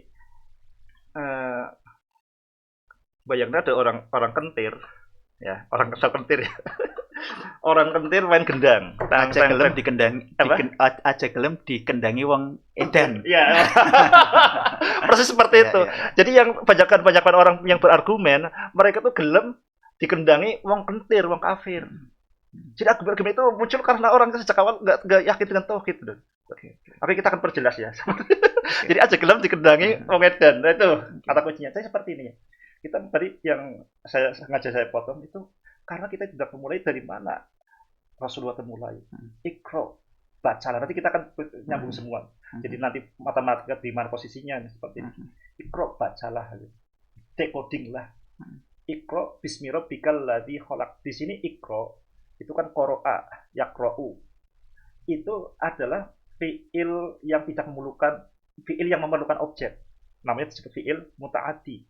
bayangkan ada orang kentir, ya orang kesal kentir ya. Orang kentir main gendang. Aja gelem dikendangi wong edan. Ya. Persis seperti itu. Jadi yang banyakan orang yang berargumen, mereka tuh gelem dikendangi wong kentir, wong kafir. Jadi argumen itu muncul karena orang sejak awal nggak yakin dengan tauhid. Tapi kita akan perjelas ya. Jadi aja gelem dikendangi wong edan. Nah, itu kata kuncinya. Saya seperti ini ya. Kita tadi yang saya potong itu karena kita tidak memulai dari mana Rasulullah memulai. Iqra, bacalah. Nanti kita akan nyambung semua. Jadi nanti matematika di mana posisinya seperti ini. Iqra, bacalah. Decoding lah. Iqra bismi rabbikal ladzi khalaq. Di sini Iqra itu kan qara'a, yaqra'u. Itu adalah fiil yang tidak memerlukan fiil yang memerlukan objek. Namanya disebut fiil muta'addi.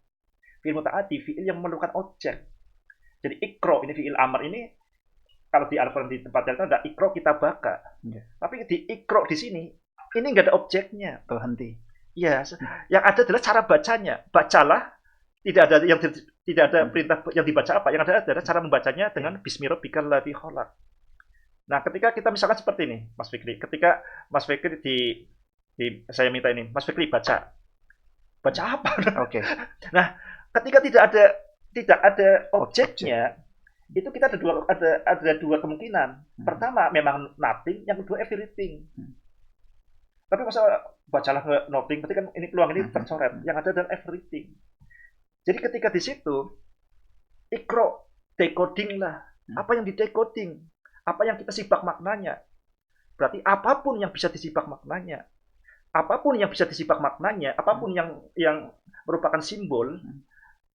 Fiil muta'addi, fiil yang memerlukan objek. Jadi ikro ini fiil amr ini kalau di Al-Quran di tempat lain ada ikro kita baca. Tapi di ikro di sini ini nggak ada objeknya. Berhenti. Ya, yang ada adalah cara bacanya. Bacalah, tidak ada perintah yang dibaca apa. Yang ada adalah cara membacanya dengan Bismi rabbikal ladzi khalaq. Nah, ketika kita misalkan seperti ini, Mas Fikri, ketika Mas Fikri saya minta ini, Mas Fikri baca apa? Oke. Nah, ketika tidak ada objeknya, itu kita ada dua kemungkinan. Pertama memang nothing, yang kedua everything. Tapi masa bacalah nothing, berarti kan ini peluang ini tercoret. Yang ada adalah everything. Jadi ketika di situ ikro decoding lah. Apa yang didecoding? Apa yang kita sipak maknanya? Berarti apapun yang bisa disipak maknanya. Apapun yang bisa disipak maknanya, apapun yang merupakan simbol,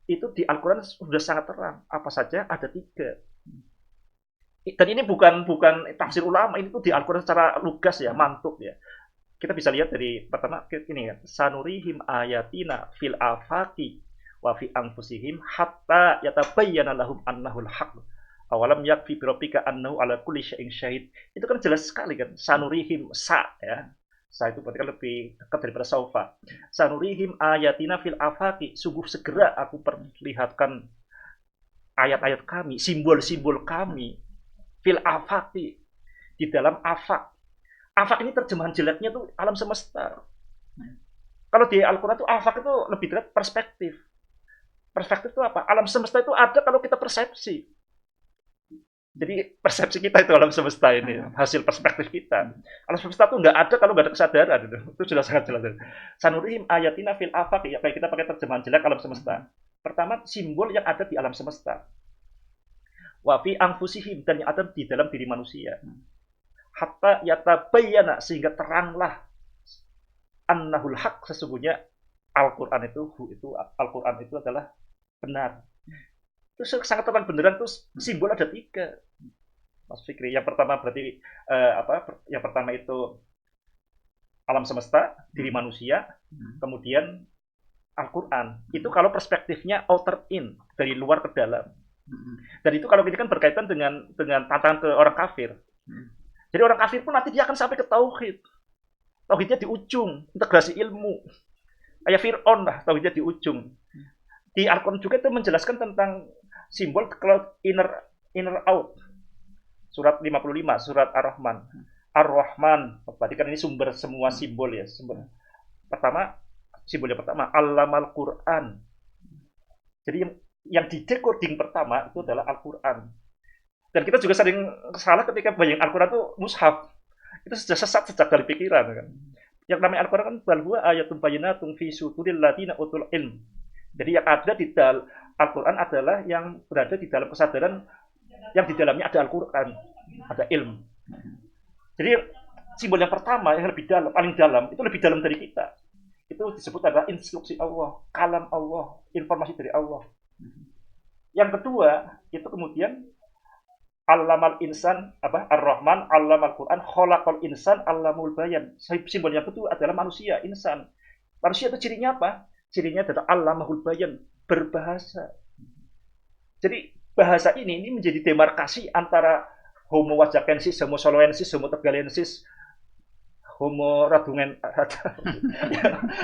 itu di Al-Quran sudah sangat terang. Apa saja ada 3. Dan ini bukan tafsir ulama, ini tuh di Al-Quran secara lugas ya, mantuk ya. Kita bisa lihat dari pertama ini kan, sanurihim ayatina fil afaqi wa fi anfusihim hatta yatabayyana lahum annahul haqq. Awalam yakfi bi rabbika annahu ala kulli syai'in syahid. Itu kan jelas sekali kan, sanurihim ya. Sa itu berarti kan lebih dekat daripada saufa. Sanurihim ayatina fil afaqi, sungguh segera aku perlihatkan ayat-ayat kami, simbol-simbol kami fil afaqi, di dalam afaq. Afaq ini terjemahan jeleknya tuh alam semesta. Kalau di Al-Quran tuh afaq itu lebih dekat perspektif. Perspektif itu apa? Alam semesta itu ada kalau kita persepsi. Jadi persepsi kita itu alam semesta ini, hasil perspektif kita. Alam semesta itu nggak ada kalau nggak ada kesadaran. Itu sudah sangat jelas. Sanurihim ayatina fil afaq, ya kayak kita pakai terjemahan jelek alam semesta. Pertama, simbol yang ada di alam semesta. Wa fi anfusihim, dan yang ada di dalam diri manusia. Hatta yatabayyana, sehingga teranglah annahul haq, sesungguhnya Al-Qur'an itu Al-Qur'an itu adalah benar. Itu sangat terang benderang. Terus simbol ada tiga, Mas Fikri. Yang pertama berarti Yang pertama itu alam semesta, diri manusia, kemudian Al-Quran. Itu kalau perspektifnya outer in, dari luar ke dalam. Dan itu kalau ini kan berkaitan dengan tantangan ke orang kafir. Jadi orang kafir pun nanti dia akan sampai ke tauhid. Tauhidnya di ujung, integrasi ilmu. Kayak Fir'aun lah, tauhidnya di ujung. Di Al-Quran juga itu menjelaskan tentang simbol kalau inner out. Surat 55, surat Ar-Rahman. Ar-Rahman, berarti kan ini sumber semua simbol ya. Simbol yang pertama, Allamal Quran. Jadi yang di decoding pertama itu adalah Al-Quran. Dan kita juga sering salah ketika bayang Al-Quran itu mushaf. Itu sudah sesat sejak dari pikiran kan. Yang namanya Al-Quran kan bal huwa ayatun bayyinatun fi suduril ladina utul ilm. Jadi yang ada di dalam Al-Quran adalah yang berada di dalam kesadaran yang di dalamnya ada Al-Quran, ada ilmu. Jadi simbol yang pertama yang lebih dalam, paling dalam, itu lebih dalam dari kita. Itu disebut adalah instruksi Allah, kalam Allah, informasi dari Allah. Yang kedua, itu kemudian Allamal insan, Ar-Rahman, Allamal Quran, Khalaqal insan, Allamul bayan. Simbol yang kedua adalah manusia, insan. Manusia itu cirinya apa? Cirinya adalah Allamahul bayan, berbahasa. Jadi bahasa ini menjadi demarkasi antara Homo wajakensis, Homo soloensis, Homo tegalensis, Homo radungen,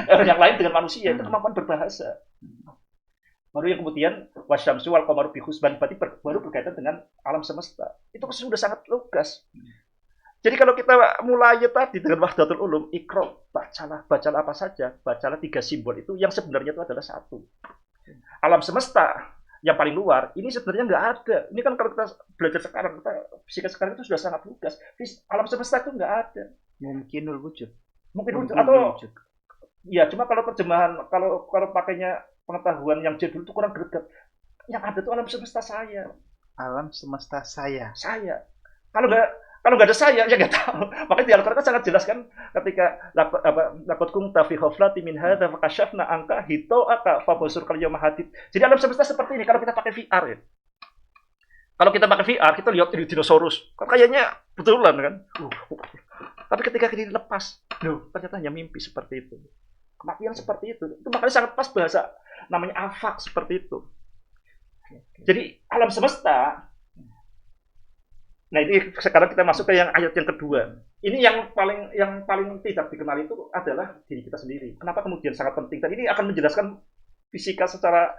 yang lain dengan manusia, itu kemampuan berbahasa. Baru yang kemudian wasyamsu wal qamaru bi husban, berarti baru berkaitan dengan alam semesta. Itu sudah sangat lugas. Jadi kalau kita mulai tadi dengan wahdatul ulum, ikro, bacalah apa saja, bacalah tiga simbol itu yang sebenarnya itu adalah satu. Alam semesta yang paling luar, ini sebenarnya nggak ada. Ini kan kalau kita belajar sekarang, fisika sekarang itu sudah sangat lugas. Alam semesta itu nggak ada. Mungkinul wujud. Mungkin wujud atau wujud. Ya, cuma kalau terjemahan, kalau pakainya pengetahuan yang jadul itu kurang greget. Yang ada itu alam semesta saya. Alam semesta saya. Saya. Kalau nggak ada saya, ya nggak tahu. Makanya di Al-Quran sangat jelas kan, ketika laqad kunta fi ghaflatin min hadza fakashafna anka hita'aka fabsurkal yawma hadid. Jadi alam semesta seperti ini kalau kita pakai VR ya. Kalau kita pakai VR, kita lihat ini dinosaurus. Kayaknya betulan kan. Tapi ketika kita dilepas, ternyata hanya mimpi seperti itu. Kematian seperti itu. Itu makanya sangat pas bahasa namanya afak seperti itu. Jadi alam semesta. Nah, ini sekarang kita masuk ke yang ayat yang kedua. Ini yang paling tidak dikenal itu adalah diri kita sendiri. Kenapa kemudian sangat penting? Dan ini akan menjelaskan fisika secara,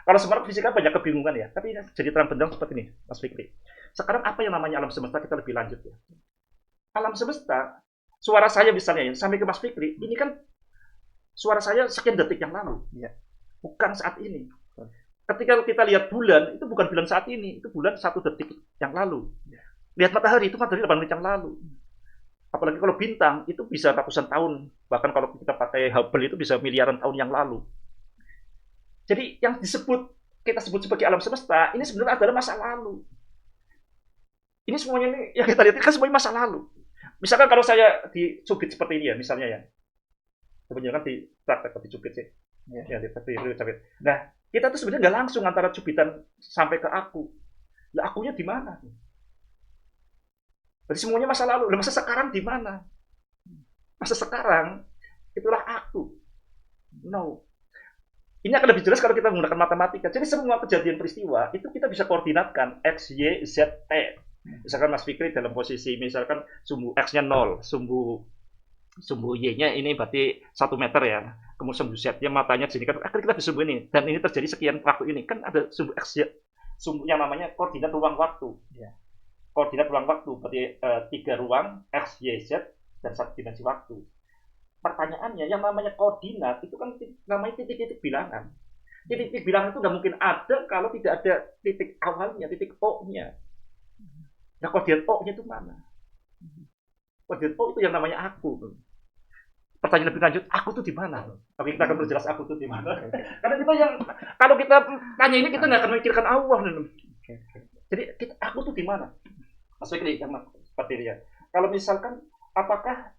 kalau sebenarnya fisika banyak kebingungan ya, tapi jadi terang benderang seperti ini, Mas Fikri. Sekarang apa yang namanya alam semesta, kita lebih lanjut ya. Alam semesta, suara saya misalnya ya, sampai ke Mas Fikri, ini kan suara saya sekian detik yang lalu, ya. Bukan saat ini. Ketika kita lihat bulan, itu bukan bulan saat ini, itu bulan 1 detik yang lalu. Lihat matahari, itu matahari 8 menit yang lalu. Apalagi kalau bintang, itu bisa ratusan tahun. Bahkan kalau kita pakai Hubble, itu bisa miliaran tahun yang lalu. Jadi yang kita sebut sebagai alam semesta, ini sebenarnya adalah masa lalu. Ini semuanya ini yang kita lihat kan semuanya masa lalu. Misalkan kalau saya dicubit seperti ini ya, misalnya ya. Sebenarnya kan praktek dicubit sih. Ya, dicubit. Nah, kita tuh sebenarnya nggak langsung antara cubitan sampai ke aku. Lah akunya di mana? Berarti semuanya masa lalu. Lah masa sekarang di mana? Masa sekarang itulah aku. No. Ini akan lebih jelas kalau kita menggunakan matematika. Jadi semua kejadian peristiwa itu kita bisa koordinatkan X, Y, Z, T. Misalkan Mas Fikri dalam posisi misalkan sumbu X-nya 0, sumbu Y-nya ini berarti 1 meter ya. Kemudian sumbu Z-nya matanya di sini kan akan kita bisa sumbu ini. Dan ini terjadi sekian waktu ini. Kan ada sumbu X, Y, sumbu yang namanya koordinat ruang waktu. Ya. Koordinat ruang waktu berarti 3 ruang X, Y, Z dan 1 dimensi waktu. Pertanyaannya yang namanya koordinat itu kan namanya titik-titik bilangan. Titik-titik bilangan itu nggak mungkin ada kalau tidak ada titik awalnya, titik O-nya. Nah, koordinat O-nya itu mana? Koordinat O itu yang namanya aku. pertanyaan lebih lanjut, aku tuh di mana? Oke, kita akan berjelas aku tuh di mana. Karena kita yang kalau kita tanya ini kita nggak akan memikirkan Allah. Jadi aku tuh di mana? Mas Fikri yang seperti dia. Kalau misalkan apakah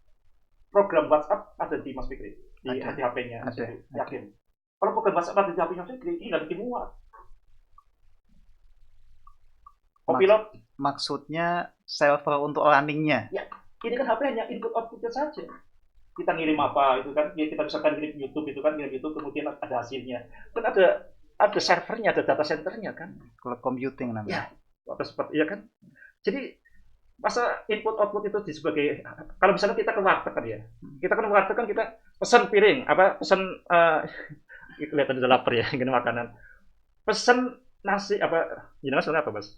program WhatsApp ada di Mas Fikri di HP-nya? Yakin? Kalau program WhatsApp ada di HP-nya Mas Fikri, ini nggak bikin muat. Copilot maksudnya server untuk runningnya. Ya, ini kan HP hanya input outputnya saja. Kita ngirim apa itu kan, ya kita misalkan ngirim YouTube itu kan, ngirim YouTube kemudian ada hasilnya. Kan ada servernya, ada data centernya kan. Cloud computing namanya. Ya, atau seperti ya kan. Jadi masa input output itu sebagai kalau misalnya kita ke warteg kan ya, kita kan ke warteg kan kita pesan piring pesan kelihatan udah lapar ya, ingin makanan, pesan nasi jenengan sebenarnya apa Mas?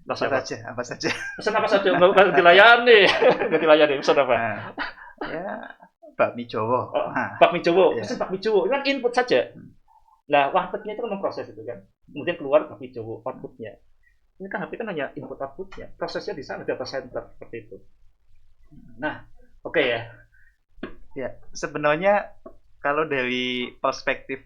Apa saja. Pesan apa saja, nggak dilayani, pesan apa? Ya, bakmi Jawa. Bakmi Jawa, pesan bakmi Jawa, itu kan input saja. Nah, wartegnya itu kan memproses itu kan, kemudian keluar bakmi Jawa, outputnya. Ini kan HP kan hanya input outputnya, prosesnya di sana data center seperti itu. Nah, oke ya. Ya, sebenarnya kalau dari perspektif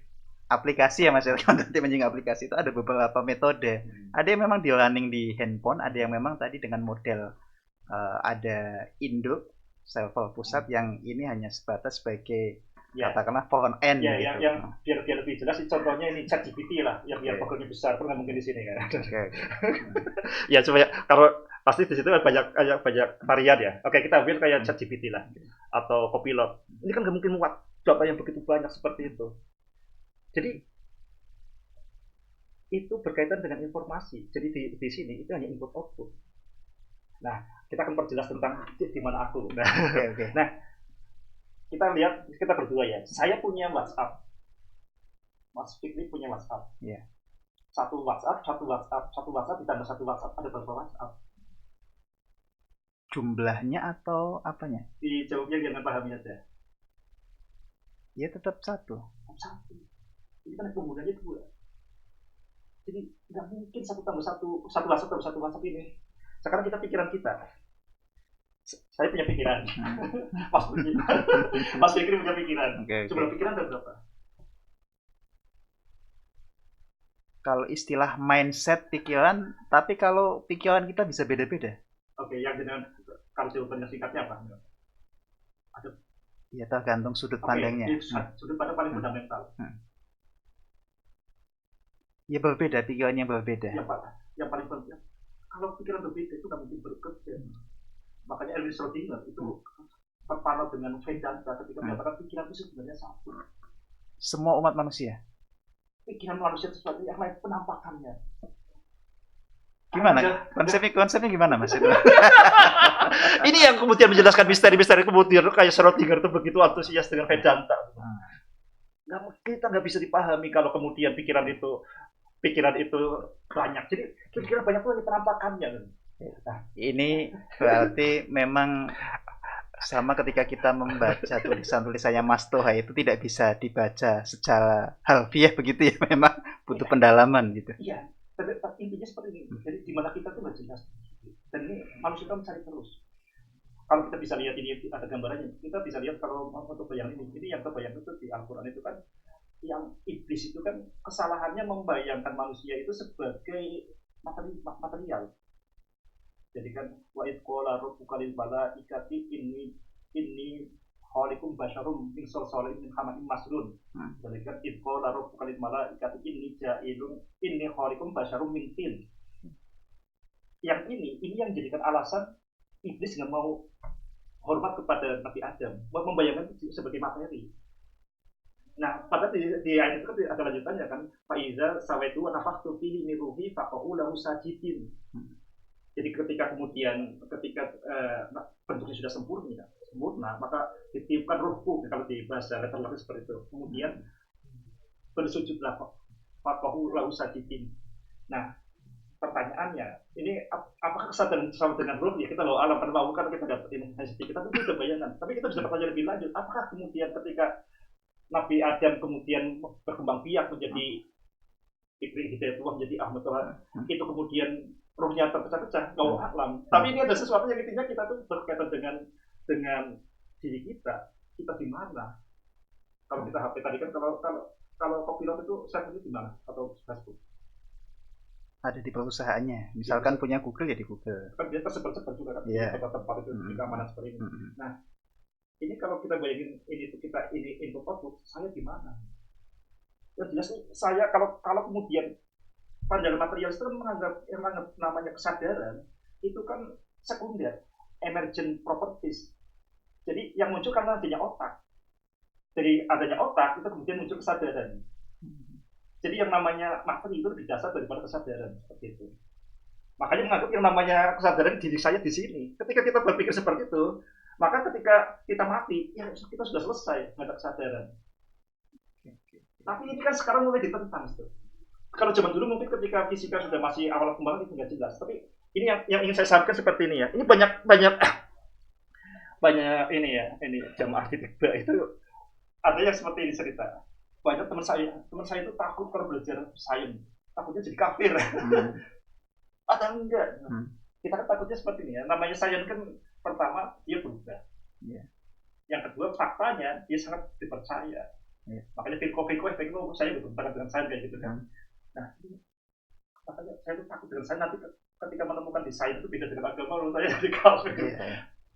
aplikasi ya Mas, nanti menyinggung aplikasi itu ada beberapa metode. Ada yang memang di running di handphone, ada yang memang tadi dengan model ada induk server pusat yang ini hanya sebatas sebagai katakanlah front end ya, gitu. Yang biar lebih jelas contohnya ini ChatGPT lah, yang biar programnya besar, kan nggak mungkin di sini kan. Ya supaya kalau pasti di situ banyak varian ya. Oke, kita ambil kayak ChatGPT lah atau Copilot. Ini kan nggak mungkin muat data yang begitu banyak seperti itu. Jadi itu berkaitan dengan informasi. Jadi di sini itu hanya input output. Nah, kita akan perjelas tentang di mana aku. Nah, kita lihat kita berdua ya. Saya punya WhatsApp. Mas Fikri punya WhatsApp. Iya. Satu WhatsApp ditambah satu WhatsApp ada berapa WhatsApp? Jumlahnya atau apanya? Dijawabnya jangan pahami aja. Ya tetap satu. Ini kan penggunanya 2. Jadi nggak mungkin satu WhatsApp tambah satu WhatsApp ini. Sekarang kita pikiran kita. Saya punya pikiran. Mas Fikri punya pikiran. Jumlah pikiran ada berapa? Kalau istilah mindset pikiran, tapi kalau pikiran kita bisa beda-beda. Oke, yang dengan kalau jawabannya singkatnya apa? Ada. Ya tergantung sudut pandangnya. Sudut pandang paling fundamental. Ya berbeda, pikirannya berbeda. Yang paling penting, kalau pikiran berbeda itu nggak mungkin bekerja. Makanya Erwin Schrödinger itu terpanau dengan Vedanta ketika mengatakan pikiran itu sebenarnya satu. Semua umat manusia. Pikiran manusia itu sesuatu yang lain penampakannya. Gimana? Konsepnya gimana Mas? Ini yang kemudian menjelaskan misteri-misteri kemudian kayak Schrödinger itu begitu antusias dengan Vedanta. Kita nggak bisa dipahami kalau kemudian pikiran itu banyak. Jadi pikiran banyak itu hanya penampakannya. Nah, ini berarti memang sama ketika kita membaca tulisannya Mas Toha itu tidak bisa dibaca secara harfiah begitu ya, memang butuh pendalaman gitu. Iya, tapi intinya seperti ini. Jadi di mana kita tuh nggak jelas. Dan ini manusia mencari terus. Kalau kita bisa lihat ini ada gambarannya, kita bisa lihat kalau untuk bayang ini yang kebayang itu di Al-Quran itu kan, yang iblis itu kan kesalahannya membayangkan manusia itu sebagai material. Jadi kan wa id qala rabbuka lil malaikati inni khaliqum basyarum min salsalin min hamaim masnun. Jadi kan id qala rabbuka lil malaikati inni khaliqum basyarum min tin. Yang ini yang jadikan alasan iblis nggak mau hormat kepada Nabi Adam, membayangkan itu sebagai materi. Nah, pada di ayat itu kan ada lanjutannya kan, faiza sawaitu wa nafakhtu fihi min ruhi faqulu lahu sajidin. Jadi ketika bentuknya sudah sempurna, maka ditiupkan ruhku, kalau di bahasa letterlock seperti itu. Kemudian bersujudlah faqulu lahu sajidin. Nah, pertanyaannya, ini apakah kesadaran sama dengan ruh ya kita loh alam kan kita dapetin sedikit, tapi itu udah bayangan. Tapi kita bisa bertanya lebih lanjut, apakah kemudian ketika Nabi Adam kemudian berkembang biak menjadi Fikri Hidayatullah, menjadi Ahmad Tuhan, itu kemudian ruhnya terpecah-pecah, nggak alam. Tapi ini ada sesuatu yang intinya kita tuh berkaitan dengan diri kita. kita di mana? Kalau kita HP tadi kan kalau Copilot itu servernya di mana atau Facebook? Ada di perusahaannya. Misalkan punya Google ya di Google. Kan dia tersebar-sebar juga kan di Iya. tempat-tempat itu di keamanan seperti ini. Nah, ini kalau kita bayangin ini tuh kita ini input output, saya di mana? Ya jelas saya kalau kemudian pandangan materialis itu kan menganggap namanya kesadaran itu kan sekunder, emergent properties. Jadi yang muncul karena adanya otak. Dari adanya otak itu kemudian muncul kesadaran. Jadi yang namanya materi itu lebih dasar daripada kesadaran seperti itu. Makanya menganggap yang namanya kesadaran diri saya di sini. Ketika kita berpikir seperti itu, maka ketika kita mati, ya kita sudah selesai dengan kesadaran. Tapi ini kan sekarang mulai ditentang. Kalau zaman dulu mungkin ketika fisika sudah masih awal kembang itu nggak jelas. Tapi ini yang ingin saya sampaikan seperti ini ya. Ini banyak ini ya, ini jamaah tiba itu ada yang seperti ini cerita. Banyak teman saya itu takut kalau belajar sains, takutnya jadi kafir. Ada enggak? Kita kan takutnya seperti ini ya. Namanya sains kan pertama dia berubah. Yang kedua faktanya dia sangat dipercaya. Makanya Fiko saya bertentangan dengan sains kayak gitu kan. Nah, makanya saya tuh takut dengan sains nanti ketika menemukan di sains itu beda dengan agama, menurut saya jadi kafir.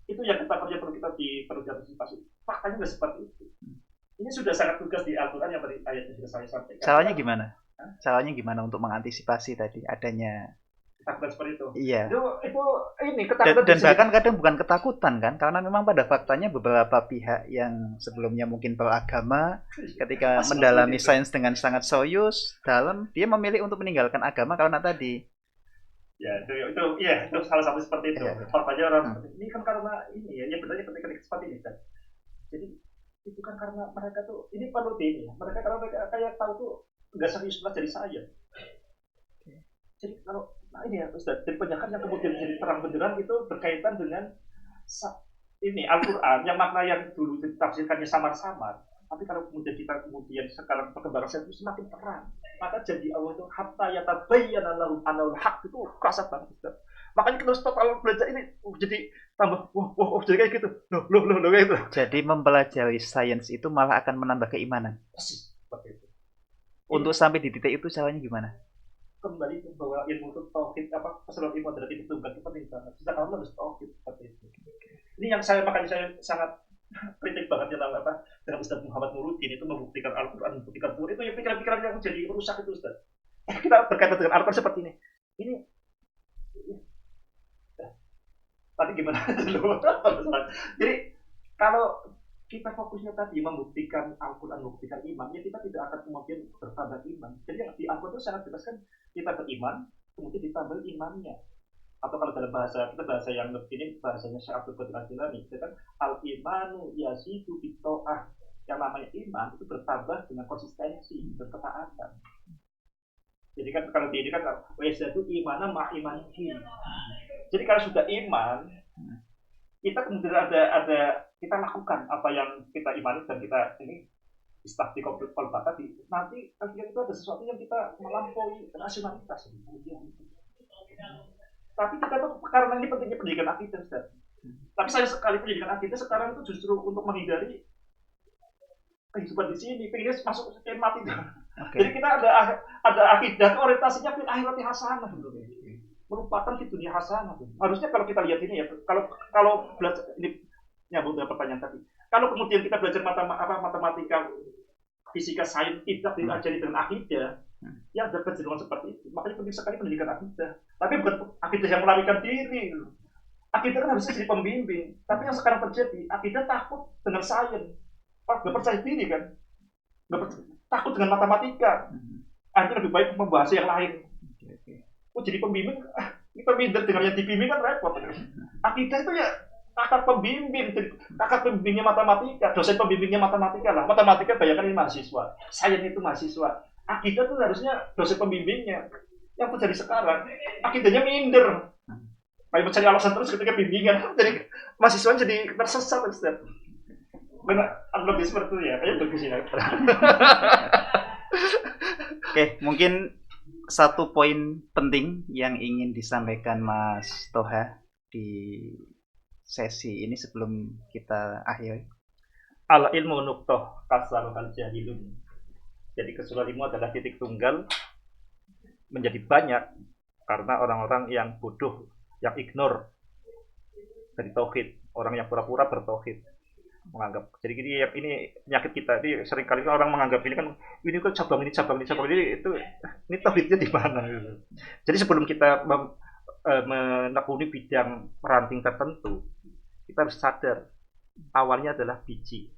Itu yang kita perlu kita perlu diantisipasi. Faktanya nggak seperti itu. Ini sudah sangat tugas di Al-Quran yang tadi ayatnya sudah saya sampaikan. Caranya gimana? Caranya gimana untuk mengantisipasi tadi adanya ketakutan seperti itu? Iya. Itu ini ketakutan. Dan bahkan kadang bukan ketakutan kan, karena memang pada faktanya beberapa pihak yang sebelumnya mungkin beragama ketika mendalami sains dengan sangat serius dalam, dia memilih untuk meninggalkan agama karena tadi. Ya itu salah satu seperti itu. Faktanya orang ini kan karena ini ya benarnya ketika seperti ini kan. Jadi itu kan karena mereka tuh ini perlu ini ya. Mereka karena mereka kayak tahu tuh nggak serius belajar saya. Jadi kalau ini ya Ustaz, dari penjahat yang kemudian jadi terang benderang itu berkaitan dengan ini Al-Quran yang makna yang dulu ditafsirkannya samar-samar. Tapi kalau kemudian sekarang perkembangan saya itu semakin terang, maka jadi Allah itu hatta yatabayyana lahum annahu haq itu kasar banget Ustaz. Makanya kita total belajar ini jadi tambah jadi kayak gitu. Loh kayak gitu. Jadi mempelajari sains itu malah akan menambah keimanan. Persis seperti itu. Untuk sampai di titik itu caranya gimana? Kembali bahwa ilmu itu tauhid keseluruhan ilmu adalah itu tunggal itu penting banget. Kita harus tauhid seperti itu. Ini yang makanya saya sangat kritik banget ya dengan Ustaz Muhammad Nuruddin itu membuktikan Al-Quran, membuktikan Quran itu yang pikiran-pikiran yang jadi rusak itu Ustaz. Kita berkaitan dengan Al-Quran seperti ini. Tadi gimana dulu? Jadi kalau kita fokusnya tadi membuktikan Al-Quran, membuktikan iman, ya kita tidak akan kemudian bertambah iman. Jadi yang di Al-Quran itu sangat jelas kan kita beriman, kemudian ditambah imannya. Atau kalau dalam bahasa yang ini bahasanya Syekh Abdul Qadir Al-Jilani, itu kan al-imanu yazidu bito'ah. Yang namanya iman itu bertambah dengan konsistensi dan ketaatan. Jadi kan kalau di ini kan wajadu imana ma'imanihi. Jadi kalau sudah iman, kita kemudian ada kita lakukan apa yang kita imani dan kita ini istakti komplit tadi. Nanti akhirnya itu ada sesuatu yang kita melampaui rasionalitas. Tapi kita tuh karena ini pentingnya pendidikan akidah, tapi saya sekali pendidikan akidah sekarang itu justru untuk menghindari kehidupan di sini, pengennya masuk ke mati. Jadi kita ada akidah orientasinya fil akhirati hasanah merupakan di dunia hasanah. Harusnya kalau kita lihat ini ya, kalau belajar ini nyambung dengan pertanyaan tadi. Kalau kemudian kita belajar matematika, fisika, sains tidak diajari dengan akidah, yang ada kecenderungan seperti itu. Makanya penting sekali pendidikan akidah. Tapi bukan akidah yang melarikan diri. Akidah kan harusnya jadi pembimbing. Tapi yang sekarang terjadi, akidah takut dengan sains. Gak percaya diri kan? Takut dengan matematika. Akhirnya lebih baik membahas yang lain. Jadi pembimbing, kita minder dengan yang dibimbing kan repot. Akidah itu ya kakak pembimbingnya matematika, dosen pembimbingnya matematika lah. Matematika bayangkan ini mahasiswa, sains itu mahasiswa. Akidah itu harusnya dosen pembimbingnya. Yang terjadi sekarang, akidahnya minder. Kayak mencari alasan terus ketika bimbingan, jadi mahasiswa jadi tersesat. Benar, lebih seperti itu ya, kayaknya bagus ya. Oke, mungkin satu poin penting yang ingin disampaikan Mas Toha di sesi ini sebelum kita akhiri al ilmu nuqtoh kasar al jahilun. Jadi keseluruhan ilmu adalah titik tunggal menjadi banyak karena orang-orang yang bodoh, yang ignore dari tauhid, orang yang pura-pura bertauhid menganggap. Jadi ini penyakit kita. Ini seringkali orang menganggap ini kan cabang ini ini tauhidnya di mana gitu. Jadi sebelum kita menekuni bidang ranting tertentu, kita harus sadar awalnya adalah biji.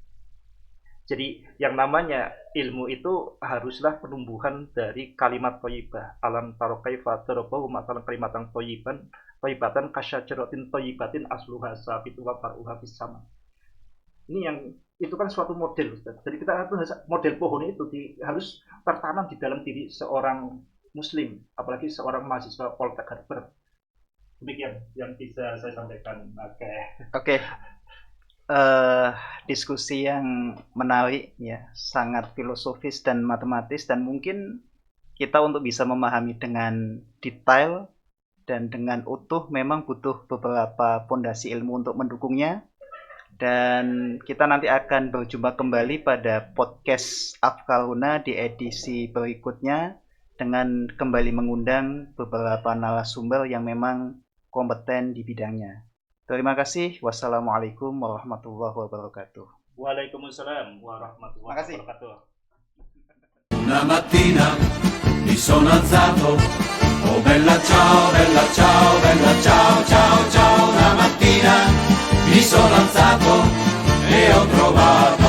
Jadi yang namanya ilmu itu haruslah penumbuhan dari kalimat thayyibah. Alam taro kaifa darabahu masalan kalimatan thayyibatan kasyajaratin thayyibatin asluha sabitu wa faruha fis sama. Ini yang itu kan suatu model, Ustaz. Jadi kita harus model pohon itu harus tertanam di dalam diri seorang muslim, apalagi seorang mahasiswa Poltek Harvard. Demikian yang bisa saya sampaikan. Oke. Diskusi yang menarik ya, sangat filosofis dan matematis, dan mungkin kita untuk bisa memahami dengan detail dan dengan utuh memang butuh beberapa fondasi ilmu untuk mendukungnya. Dan kita nanti akan berjumpa kembali pada podcast Afkaluna di edisi berikutnya dengan kembali mengundang beberapa narasumber yang memang kompeten di bidangnya. Terima kasih. Wassalamualaikum warahmatullahi wabarakatuh. Waalaikumsalam warahmatullahi wabarakatuh. Una mattina mi sono alzato, oh bella ciao, ciao, ciao. Una mattina mi sono alzato e ho trovato